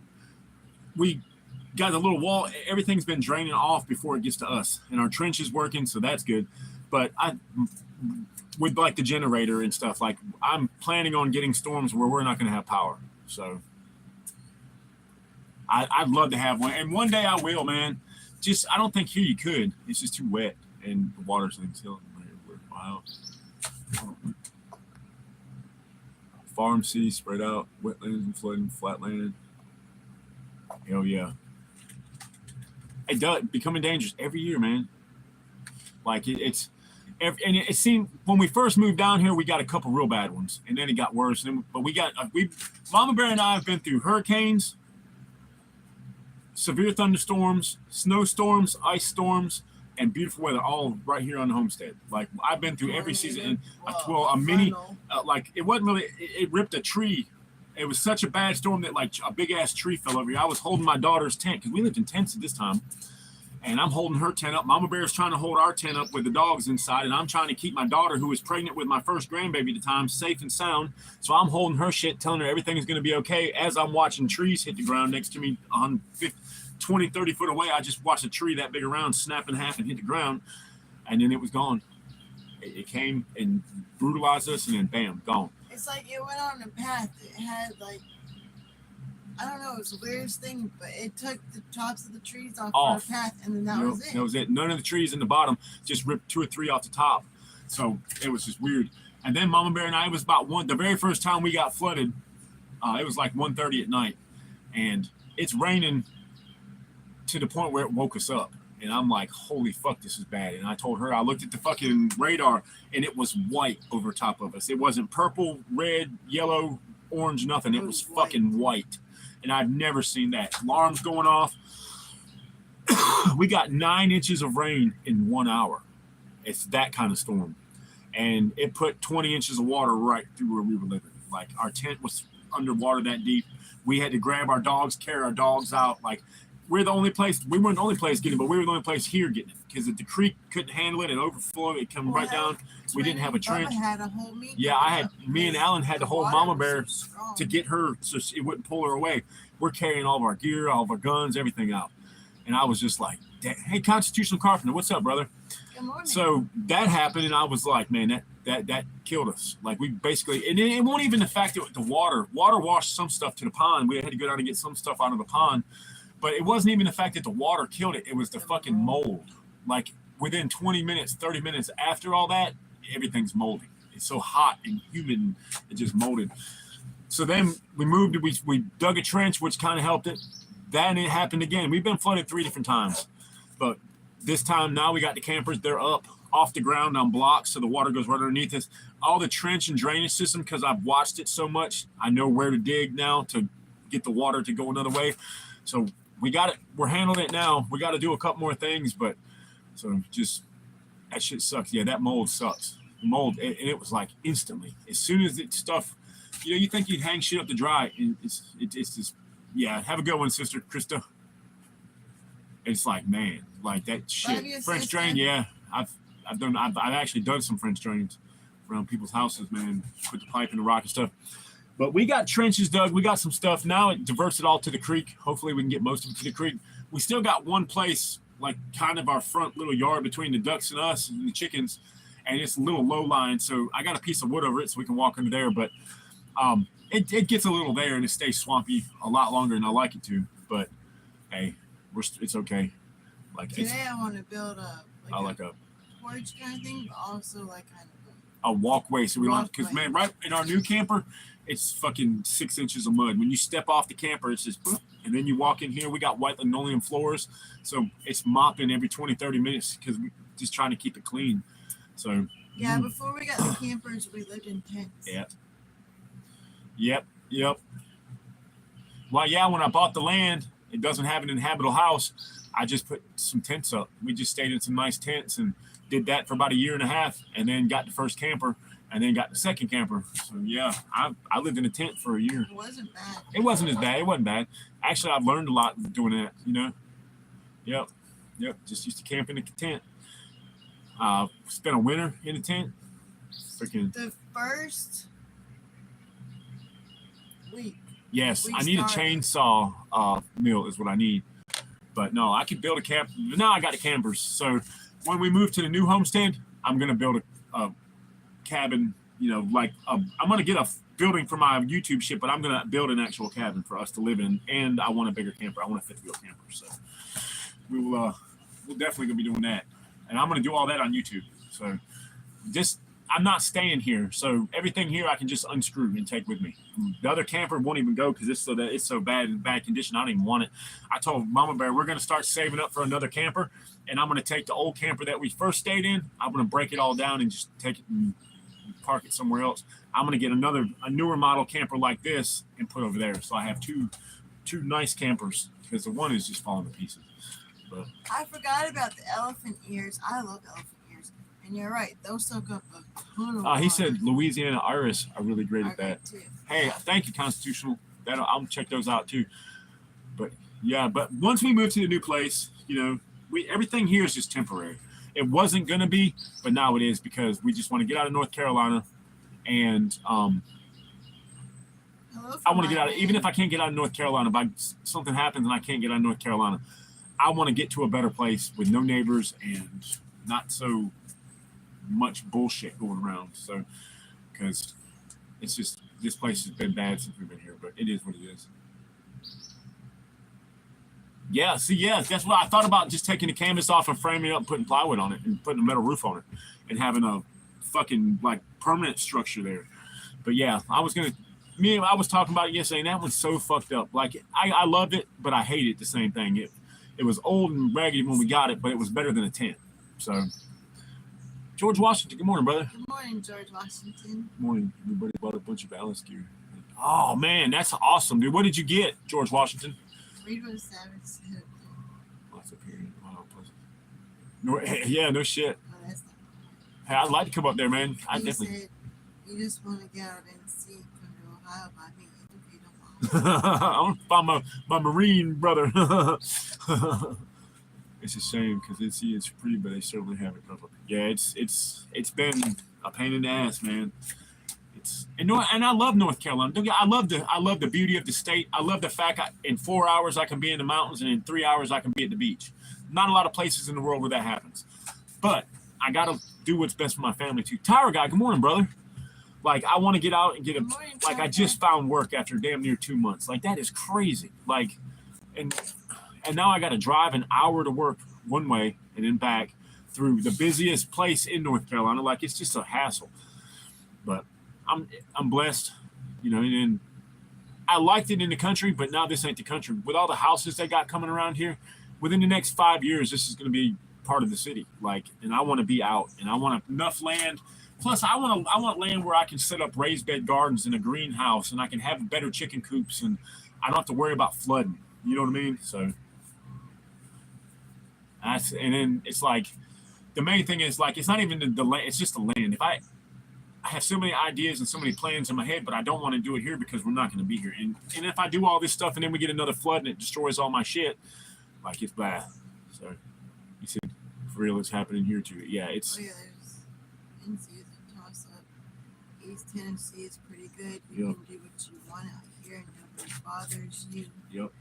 we got a little wall. Everything's been draining off before it gets to us, and our trench is working, so that's good. But with like the generator and stuff, like I'm planning on getting storms where we're not going to have power. So I'd love to have one, and one day I will, man. Just I don't think here you could. It's just too wet, and the water's still wow. Farm sea spread out, wetlands and flooding, flatland. Hell yeah. It does becoming dangerous every year, man. Like it's and it seemed when we first moved down here, we got a couple real bad ones, and then it got worse. But we got Mama Bear and I have been through hurricanes, severe thunderstorms, snowstorms, ice storms, and beautiful weather, all right here on the homestead. Like I've been through every season. And a mini, like it wasn't really. It ripped a tree. It was such a bad storm that like a big ass tree fell over here. I was holding my daughter's tent because we lived in tents at this time, and I'm holding her tent up. Mama Bear's trying to hold our tent up with the dogs inside, and I'm trying to keep my daughter, who was pregnant with my first grandbaby at the time, safe and sound. So I'm holding her shit, telling her everything is going to be okay. As I'm watching trees hit the ground next to me on 20, 30 foot away, I just watched a tree that big around snap in half and hit the ground, and then it was gone. It came and brutalized us, and then bam, gone. It's like it went on a path. It had like, I don't know, it was the weirdest thing, but it took the tops of the trees off our path, and then that was it. That was it. None of the trees in the bottom, just ripped 2 or 3 off the top. So it was just weird. And then Mama Bear and I, it was about the very first time we got flooded, it was like 1:30 at night, and it's raining to the point where it woke us up. And I'm like, holy fuck, this is bad. And I told her, I looked at the fucking radar, and it was white over top of us. It wasn't purple, red, yellow, orange, nothing. It was fucking white. And I've never seen that. Alarms going off. We got 9 inches of rain in 1 hour. It's that kind of storm. And it put 20 inches of water right through where we were living. Like, our tent was underwater that deep. We had to grab our dogs, carry our dogs out. Like, we weren't the only place getting it, but we were the only place here getting it because the creek couldn't handle it and overflow. It come right down. We didn't have a trench. Me and Alan had to hold Mama Bear to get her so it wouldn't pull her away. We're carrying all of our gear, all of our guns, everything out. And I was just like, hey, Constitutional Carpenter, what's up, brother? Good morning. So that happened, and I was like, man, that killed us. Like we basically, and it wasn't even the fact that the water washed some stuff to the pond. We had to go down and get some stuff out of the pond. But it wasn't even the fact that the water killed it. It was the fucking mold. Like within 20 minutes, 30 minutes after all that, everything's moldy. It's so hot and humid, it just molded. So then we moved, we dug a trench, which kind of helped it. Then it happened again. We've been flooded 3 different times. But this time now we got the campers. They're up off the ground on blocks, so the water goes right underneath us. All the trench and drainage system, because I've watched it so much, I know where to dig now to get the water to go another way. So we got it. We're handling it now. We got to do a couple more things, but so just that shit sucks. Yeah, that mold sucks. The mold, and it was like instantly. As soon as it stuff, you think you'd hang shit up to dry, and it's just yeah. Have a good one, Sister Krista. It's like, man, like that shit. French drain, yeah. I've actually done some French drains around people's houses, man. Put the pipe in the rock and stuff. But we got trenches dug. We got some stuff. Now it diverts it all to the creek. Hopefully we can get most of it to the creek. We still got one place, like kind of our front little yard between the ducks and us and the chickens. And it's a little low line. So I got a piece of wood over it so we can walk under there. But it gets a little there and it stays swampy a lot longer than I like it to. But, hey, it's okay. Like today I want to build a porch kind of thing, but also like kind of a walkway. So we don't, because, man, right in our new camper, it's fucking 6 inches of mud. When you step off the camper, it's just, and then you walk in here, we got white linoleum floors. So it's mopping every 20, 30 minutes because we're just trying to keep it clean. So, yeah, before we got the campers, we lived in tents. Yeah. Yep. Well, yeah, when I bought the land, it doesn't have an inhabitable house. I just put some tents up. We just stayed in some nice tents and did that for about a year and a half, and then got the first camper. And then got the second camper. So, yeah, I lived in a tent for a year. It wasn't bad. It wasn't as bad. It wasn't bad. Actually, I've learned a lot doing that, Yep. Just used to camp in a tent. Spent a winter in a tent. Freaking. The first week. Yes, I need a chainsaw mill is what I need. But no, I could build a camp. Now I got the campers. So when we move to the new homestead, I'm gonna build a cabin. You know, like I'm gonna get a building for my YouTube shit, but I'm gonna build an actual cabin for us to live in. And I want a bigger camper. I want a fifth wheel camper. So we'll definitely gonna be doing that. And I'm gonna do all that on YouTube. So just I'm not staying here, so everything here I can just unscrew and take with me. The other camper won't even go because it's so bad in bad condition. I don't even want it. I told Mama Bear we're gonna start saving up for another camper, and I'm gonna take the old camper that we first stayed in. I'm gonna break it all down and just take it and park it somewhere else. I'm gonna get a newer model camper like this and put over there. So I have two nice campers because the one is just falling to pieces. But I forgot about the elephant ears. I love elephant ears. And you're right, those soak up a ton of water. he said Louisiana Iris are really great at Are that. good too. Hey, thank you, Constitutional. I'll check those out too. But yeah, but once we move to the new place, you know, everything here is just temporary. It wasn't gonna be, but now it is because we just want to get out of North Carolina, and Hello I want to get from out. Even if I can't get out of North Carolina, but something happens and I can't get out of North Carolina, I want to get to a better place with no neighbors and not so much bullshit going around. So, because it's just this place has been bad since we've been here, but it is what it is. Yeah, see, yeah, that's what I thought about, just taking the canvas off and framing it up and putting plywood on it and putting a metal roof on it and having a fucking like permanent structure there. But yeah, I was talking about it yesterday, and that one's so fucked up. Like I loved it, but I hated the same thing. It was old and raggedy when we got it, but it was better than a tent. So George Washington, good morning, brother. Good morning, George Washington. Good morning. Everybody bought a bunch of Alice gear. Oh man, that's awesome, dude. What did you get, George Washington? Read what Savage said. Lots of period. No, yeah, no shit. Oh, that's not Hey, I'd like to come up there, man. I He definitely. said, you just want to get out and see come to Ohio by me. Okay, no problem. I'm find my Marine brother. It's a shame because it's free, but they certainly have it covered. Yeah, it's been a pain in the ass, man. And I love North Carolina. I love the beauty of the state. I love the fact in 4 hours I can be in the mountains and in 3 hours I can be at the beach. Not a lot of places in the world where that happens. But I gotta do what's best for my family too. Tyra guy, good morning, brother. Like I want to get out and get a Good morning, like I Tyra. just found work after damn near 2 months. Like that is crazy. Like and now I got to drive an hour to work one way and then back through the busiest place in North Carolina. Like it's just a hassle. But I'm blessed, you know, and I liked it in the country, but now this ain't the country. With all the houses they got coming around here, within the next 5 years, this is going to be part of the city. Like, and I want to be out, and I want enough land. Plus, I want land where I can set up raised bed gardens and a greenhouse, and I can have better chicken coops, and I don't have to worry about flooding. You know what I mean? So, and then it's like the main thing is like it's not even the land; it's just the land. If I have so many ideas and so many plans in my head, but I don't want to do it here because we're not going to be here. And if I do all this stuff and then we get another flood and it destroys all my shit, like it's bad. So he said, for real, it's happening here too. Yeah, it's. Oh yeah, there's NC is a toss up. East Tennessee is pretty good. You Yep. can do what you want out here and nobody bothers you. Yep.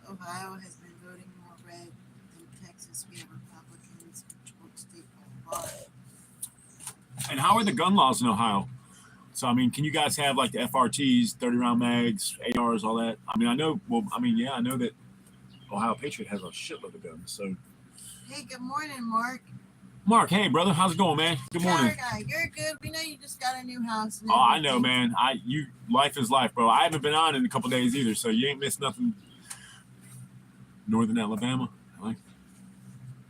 Ohio has been voting more red than Texas. We have Republicans control state by law. And how are the gun laws in Ohio? So I mean, can you guys have like the FRTs, 30-round mags, ARs, all that? I mean, I know. Well, I mean, yeah, I know that Ohio Patriot has a shitload of guns. So, Hey, good morning, Mark. Mark, hey brother, how's it going, man? Good morning. Guy, you're good. We know you just got a new house. And Oh, I know, everything. man. Life is life, bro. I haven't been on in a couple days either, so you ain't missed nothing. Northern Alabama, I like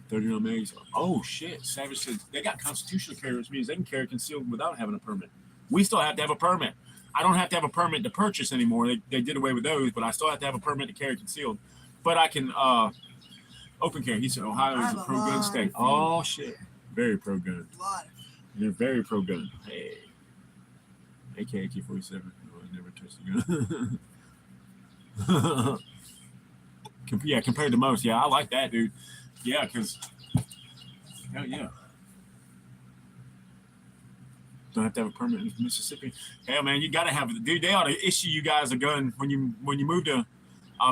30-round mags. Oh shit! Savage said they got constitutional carry, which means they can carry concealed without having a permit. We still have to have a permit. I don't have to have a permit to purchase anymore. They did away with those, but I still have to have a permit to carry concealed. But I can open carry. He said Ohio I is have a a pro-gun lot state. of Oh friends shit! there. Very pro-gun. A lot of They're very pro-gun. Hey, AK-47. Oh, I never touched a gun. Yeah, compared to most. Yeah, I like that, dude. Yeah, because hell yeah. Don't have to have a permit in Mississippi. Hell man, you gotta have it. Dude, they ought to issue you guys a gun when you move to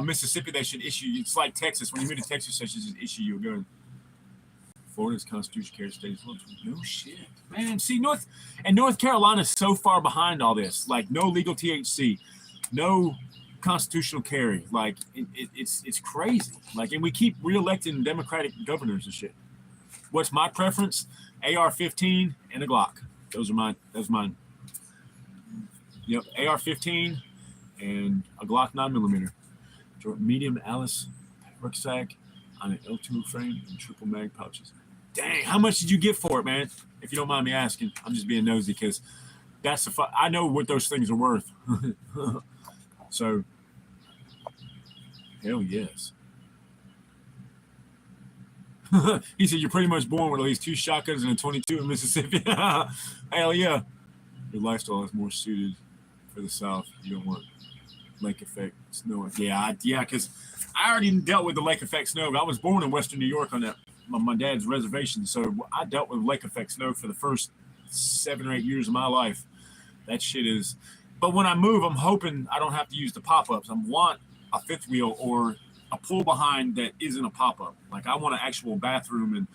Mississippi, they should issue. It's like Texas. When you move to Texas, they should just issue you a gun. Florida's constitutional carry state as well. No shit, man. See, North Carolina is so far behind all this. Like, no legal THC, no constitutional carry. Like, it's crazy. Like, and we keep reelecting Democratic governors and shit. What's my preference? AR-15 and a Glock. Those are mine. That's mine. Yep, AR-15 and a Glock 9mm. Medium Alice rucksack on an L2 frame and triple mag pouches. Dang, how much did you get for it, man? If you don't mind me asking, I'm just being nosy because that's the I know what those things are worth. So, hell yes. He said you're pretty much born with at least 2 shotguns and a 22 in Mississippi. Hell yeah. Your lifestyle is more suited for the South. You don't want lake effect snow. Yeah, because I already dealt with the lake effect snow. I was born in Western New York on my dad's reservation, so I dealt with lake effect snow for the first 7 or 8 years of my life. That shit is. But when I move, I'm hoping I don't have to use the pop-ups. I want a fifth wheel or a pull behind that isn't a pop-up. Like, I want an actual bathroom and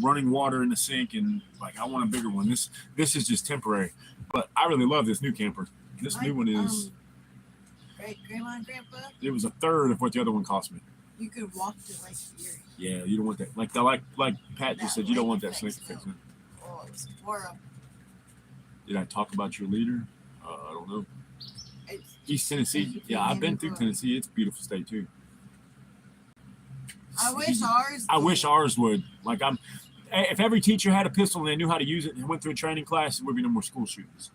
running water in the sink, and like I want a bigger one. This is just temporary. But I really love this new camper. This new one is. Great grandma and grandpa. It was a third of what the other one cost me. You could walk to Lake Erie. Yeah, you don't want that. Like Pat just said, you don't want that snake effect. Oh, it was horrible. Did I talk about your leader? I don't know. It's East Tennessee. Yeah, I've been through Tennessee. It's a beautiful state too. I wish ours would. Like, if every teacher had a pistol and they knew how to use it and went through a training class, there would be no more school shootings.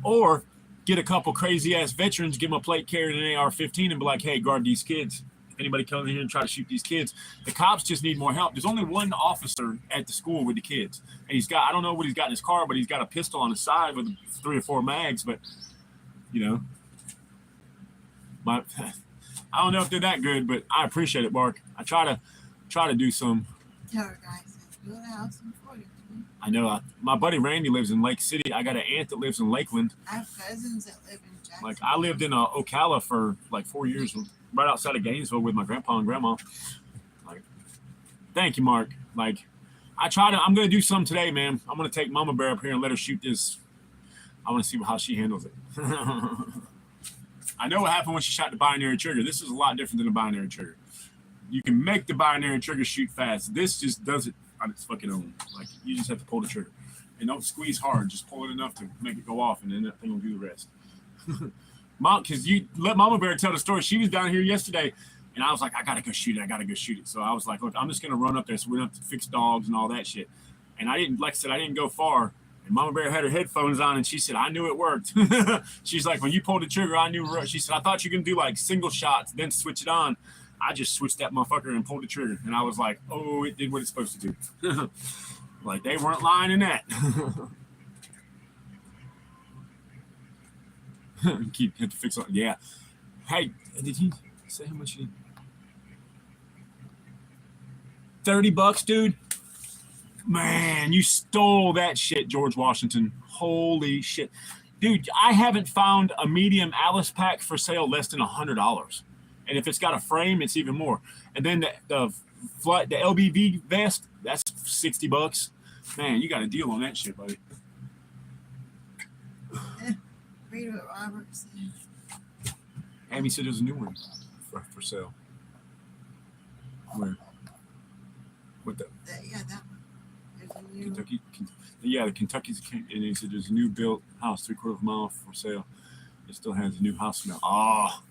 Or get a couple crazy ass veterans, give them a plate carrying an AR-15 and be like, hey, guard these kids. If anybody comes in here and try to shoot these kids, the cops just need more help. There's only one officer at the school with the kids. And I don't know what he's got in his car, but he's got a pistol on his side with 3 or 4 mags. But, you know, I don't know if they're that good, but I appreciate it, Mark. I try to do some. Tell her guys, build a house in Florida. I know. My buddy Randy lives in Lake City. I got an aunt that lives in Lakeland. I have cousins that live in Jackson. Like, I lived in Ocala for like 4 years, right outside of Gainesville with my grandpa and grandma. Like, thank you, Mark. Like, I'm going to do some today, man. I'm going to take Mama Bear up here and let her shoot this. I want to see how she handles it. I know what happened when she shot the binary trigger. This is a lot different than the binary trigger. You can make the binary trigger shoot fast. This just does it on its fucking own. Like, you just have to pull the trigger. And don't squeeze hard. Just pull it enough to make it go off, and then that thing will do the rest. Mom, because you let Mama Bear tell the story. She was down here yesterday, and I was like, I got to go shoot it. So I was like, look, I'm just going to run up there so we don't have to fix dogs and all that shit. And I didn't go far. And Mama Bear had her headphones on, and she said, I knew it worked. She's like, when you pulled the trigger, I knew. She said, I thought you were going to do like single shots, then switch it on. I just switched that motherfucker and pulled the trigger. And I was like, oh, it did what it's supposed to do. Like, they weren't lying in that. Have to fix it. Yeah. Hey, did he say how much he did? $30, dude. Man, you stole that shit, George Washington. Holy shit. Dude, I haven't found a medium Alice pack for sale less than $100. And if it's got a frame, it's even more. And then the LBV vest, that's $60. Man, you got a deal on that shit, buddy. Read what Robert said. Amy said there's a new one for sale. Where? What the? Yeah, that one. There's a new Kentucky. Yeah, the Kentucky's, and he said there's a new built house 3/4 mile for sale. It still has a new house smell. Oh,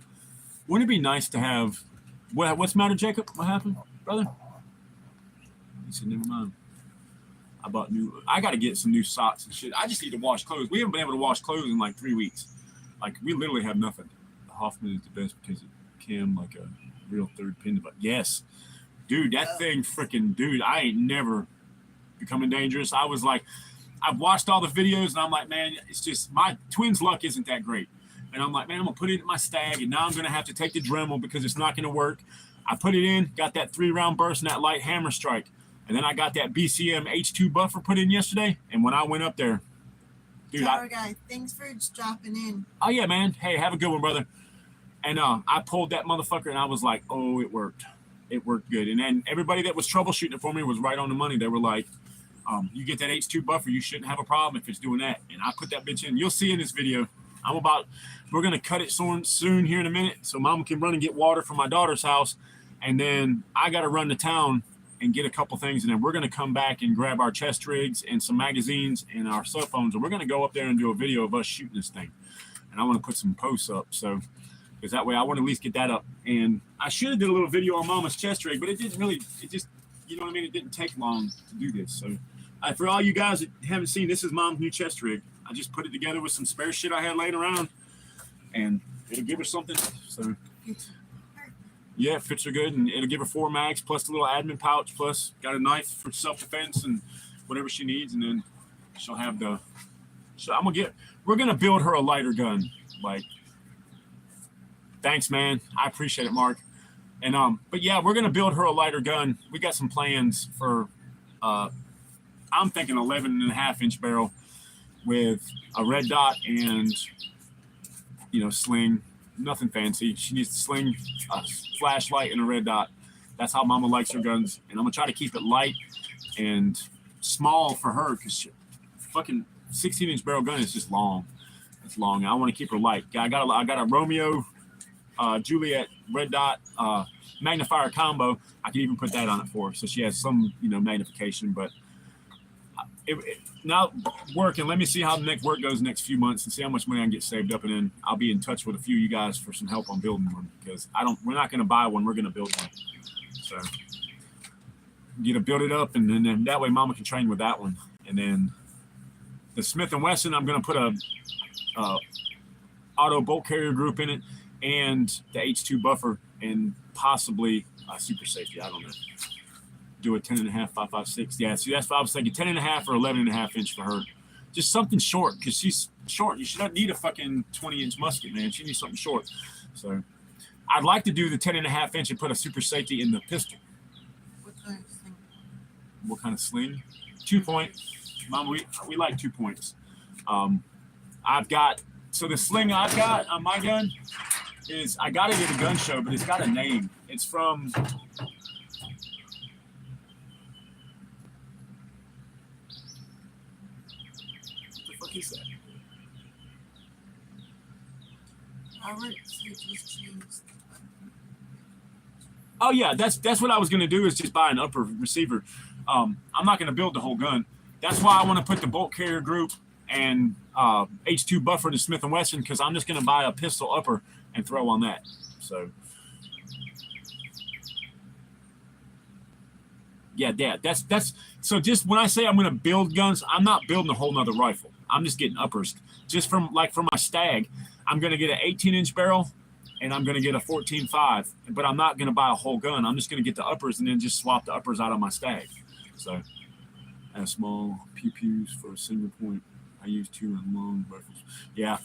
wouldn't it be nice to have? What's the matter, Jacob? What happened, brother? He said, never mind. I got to get some new socks and shit. I just need to wash clothes. We haven't been able to wash clothes in like 3 weeks. Like, we literally have nothing. The Hoffman is the best because it came like a real third pin. But yes, dude, that thing freaking, dude, I ain't never becoming dangerous. I was like, I've watched all the videos and I'm like, man, it's just my twins' luck isn't that great. And I'm like, man, I'm going to put it in my Stag and now I'm going to have to take the Dremel because it's not going to work. I put it in, got that 3-round burst and that light hammer strike. And then I got that BCM H2 buffer put in yesterday. And when I went up there, dude, Tower guy, thanks for dropping in. Oh, yeah, man. Hey, have a good one, brother. And I pulled that motherfucker, and I was like, oh, it worked. It worked good. And then everybody that was troubleshooting it for me was right on the money. They were like, you get that H2 buffer, you shouldn't have a problem if it's doing that. And I put that bitch in. You'll see in this video. We're going to cut it soon here in a minute so Mama can run and get water from my daughter's house. And then I got to run to town and get a couple things. And then we're going to come back and grab our chest rigs and some magazines and our cell phones. And we're going to go up there and do a video of us shooting this thing. And I want to put some posts up. So, because that way I want to at least get that up. And I should have did a little video on Mama's chest rig, but it didn't really, it just, you know what I mean? It didn't take long to do this. So for all you guys that haven't seen, this is Mom's new chest rig. I just put it together with some spare shit I had laying around, and it'll give her something. So yeah, it fits her good, and it'll give her 4 mags plus the little admin pouch, plus got a knife for self-defense and whatever she needs. And then she'll have we're going to build her a lighter gun. Like, thanks, man. I appreciate it, Mark. And but yeah, we're gonna build her a lighter gun. We got some plans for I'm thinking 11.5-inch barrel with a red dot and sling. Nothing fancy. She needs to sling, a flashlight, and a red dot. That's how Mama likes her guns. And I'm gonna try to keep it light and small for her, because fucking 16-inch barrel gun is just long. It's long. I want to keep her light. I got a Romeo Juliet red dot magnifier combo. I can even put that on it for her, so she has some magnification. But it not working. Let me see how the next work goes next few months and see how much money I can get saved up, and then I'll be in touch with a few of you guys for some help on building one, because we're not going to buy one. We're going to build one. So build it up, and then that way Mama can train with that one. And then the Smith & Wesson, I'm going to put a auto bolt carrier group in it, and the H2 buffer, and possibly super safety. I don't know. Do a 10.5, 5.56. Yeah, see, that's what I was thinking. 10.5 or 11.5 inch for her. Just something short, because she's short. You should not need a fucking 20-inch musket, man. She needs something short. So I'd like to do the 10.5 inch and put a super safety in the pistol. What kind of sling? What kind of sling? 2-point. Mom, we like 2 points. So the sling I've got on my gun is, I got it at a gun show, but it's got a name. It's from, what the fuck is that? Robert said just changed. Oh yeah, that's what I was gonna do, is just buy an upper receiver. I'm not gonna build the whole gun. That's why I want to put the bolt carrier group and H2 buffer to Smith & Wesson, because I'm just gonna buy a pistol upper and throw on that. So yeah, that's so just when I say I'm gonna build guns, I'm not building a whole nother rifle. I'm just getting uppers. Just for my stag, I'm gonna get an 18-inch barrel and I'm gonna get a 14.5, but I'm not gonna buy a whole gun. I'm just gonna get the uppers and then just swap the uppers out on my stag. So and small pew-pews for a single point. I use 2 on long rifles. Yeah.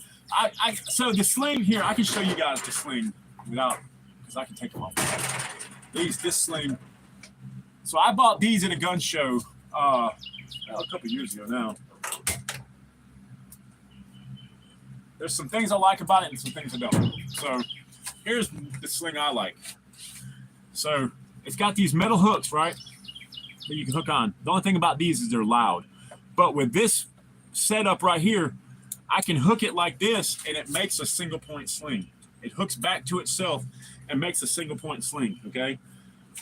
So the sling here, I can show you guys the sling without, because I can take them off. This sling. So I bought these at a gun show a couple years ago now. There's some things I like about it and some things I don't. So here's the sling I like. So it's got these metal hooks, right, that you can hook on. The only thing about these is they're loud. But with this setup right here, I can hook it like this, and it makes a single point sling. It hooks back to itself and makes a single point sling, okay?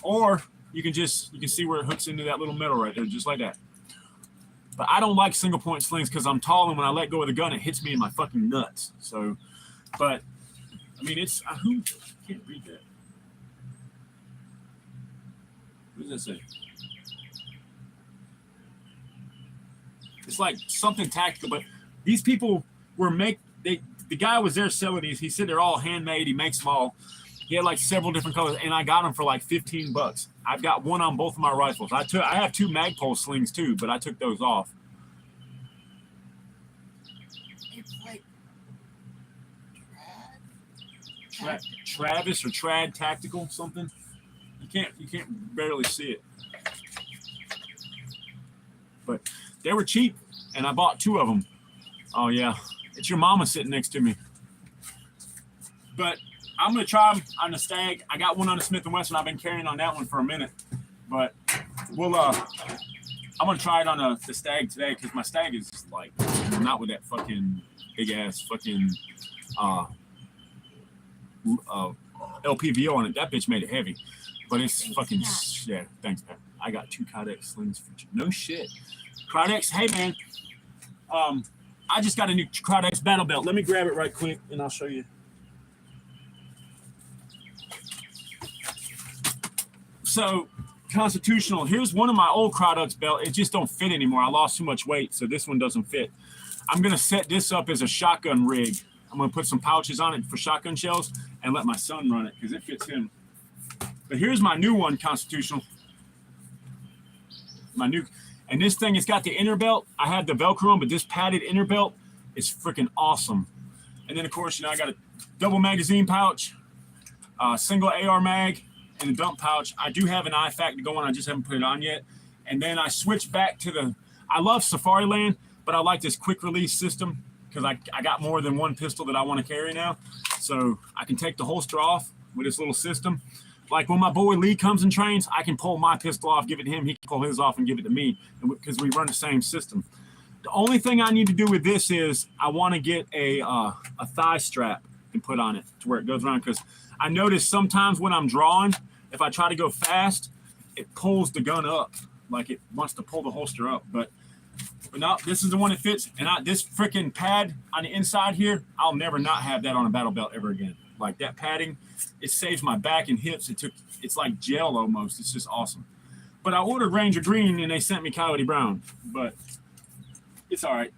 Or you can see where it hooks into that little metal right there, just like that. But I don't like single point slings because I'm tall, and when I let go of the gun, it hits me in my fucking nuts. So, but I mean, it's who can't read that? What does that say? It's like something tactical, but these people the guy was there selling these. He said they're all handmade. He makes them all. He had like several different colors, and I got them for like $15. I've got one on both of my rifles. I have 2 Magpul slings too, but I took those off. It's like Travis or Trad Tactical something. You can't barely see it. But they were cheap, and I bought 2 of them. Oh yeah, it's your mama sitting next to me. But I'm gonna try them on the Stag. I got one on the Smith & Wesson. I've been carrying on that one for a minute, but we'll I'm gonna try it on the Stag today because my Stag is just like not with that fucking big ass fucking LPVO on it. That bitch made it heavy, but it's Thanks, fucking Pat. yeah. Thanks, Pat. I got 2 Kydex slings for you. No shit. Kydex, hey man. I just got a new Kydex battle belt. Let me grab it right quick and I'll show you. So Constitutional, here's one of my old Kydex belt. It just don't fit anymore. I lost too much weight, so this one doesn't fit. I'm gonna set this up as a shotgun rig. I'm gonna put some pouches on it for shotgun shells and let my son run it because it fits him. But here's my new one, Constitutional. My new, and this thing, it's got the inner belt. I have the Velcro on, but this padded inner belt is freaking awesome. And then of course, I got a double magazine pouch, single AR mag, and a dump pouch. I do have an IFAC to go on. I just haven't put it on yet. And then I switched back to I love Safariland, but I like this quick release system because I got more than one pistol that I want to carry now. So I can take the holster off with this little system. Like when my boy Lee comes and trains, I can pull my pistol off, give it to him. He can pull his off and give it to me because we run the same system. The only thing I need to do with this is I want to get a thigh strap and put on it to where it goes around because I notice sometimes when I'm drawing, if I try to go fast, it pulls the gun up, like it wants to pull the holster up. But no, this is the one that fits. And this freaking pad on the inside here, I'll never not have that on a battle belt ever again. Like that padding, it saves my back and hips. It's like gel almost. It's just awesome. But I ordered Ranger Green and they sent me Coyote Brown, but it's all right.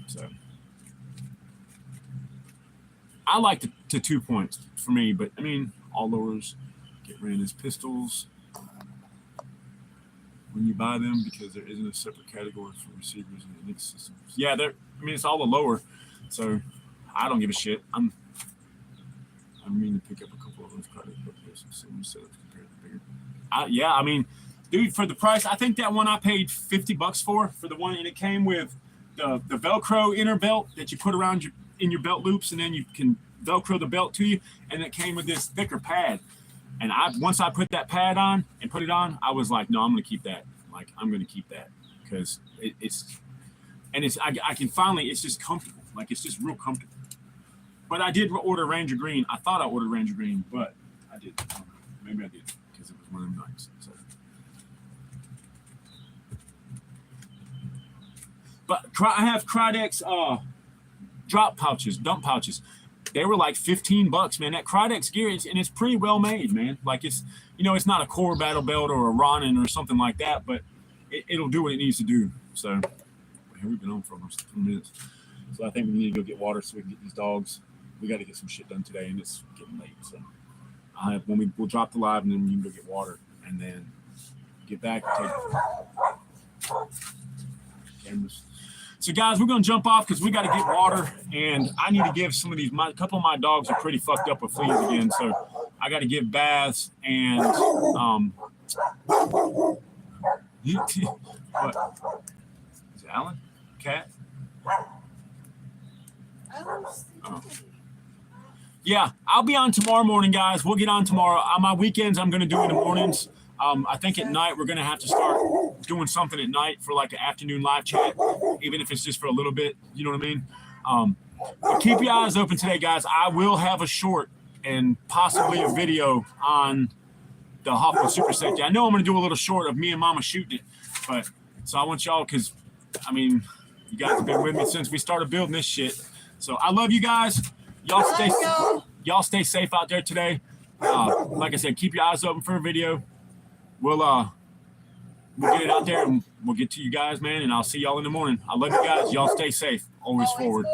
So I like the 2 points for me, but I mean, all lowers get ran as pistols when you buy them because there isn't a separate category for receivers and index systems. Yeah, it's all a lower, so I don't give a shit. I mean to pick up a couple of those credit books and some setups compared to bigger. Yeah, I mean, dude, for the price, I think that one I paid $50 for the one, and it came with the Velcro inner belt that you put around in your belt loops, and then you can Velcro the belt to you, and it came with this thicker pad. And once I put that pad on and put it on, I was like, no, I'm going to keep that. Like, I'm going to keep that because I can finally, it's just comfortable. Like, it's just real comfortable. But I did order Ranger Green. I thought I ordered Ranger Green, but I didn't. Maybe I did because it was one of them nights. So. But I have Kydex drop pouches, dump pouches. They were like $15, man. That Kydex gear, and it's pretty well made, man. Like it's not a core battle belt or a Ronin or something like that, but it'll do what it needs to do. So here we've been on for almost 2 minutes. So I think we need to go get water so we can get these dogs. We got to get some shit done today, and it's getting late. So we'll drop the live, and then we can go get water, and then get back and take cameras. So guys, we're gonna jump off because we got to get water, and I need to give some of these. A couple of my dogs are pretty fucked up with fleas again, so I got to give baths and what? Is it Alan? Cat? Oh. Yeah, I'll be on tomorrow morning, guys. We'll get on tomorrow. On my weekends, I'm gonna do in the mornings. I think at night we're gonna have to start doing something at night for like an afternoon live chat, even if it's just for a little bit. You know what I mean? But keep your eyes open today, guys. I will have a short and possibly a video on the Hoffman Super Safety. I know I'm gonna do a little short of me and Mama shooting it, but so I want y'all because I mean you guys have been with me since we started building this shit. So I love you guys. Y'all stay safe out there today. Like I said, keep your eyes open for a video. We'll get it out there and we'll get to you guys, man. And I'll see y'all in the morning. I love you guys. Y'all stay safe. Always forward.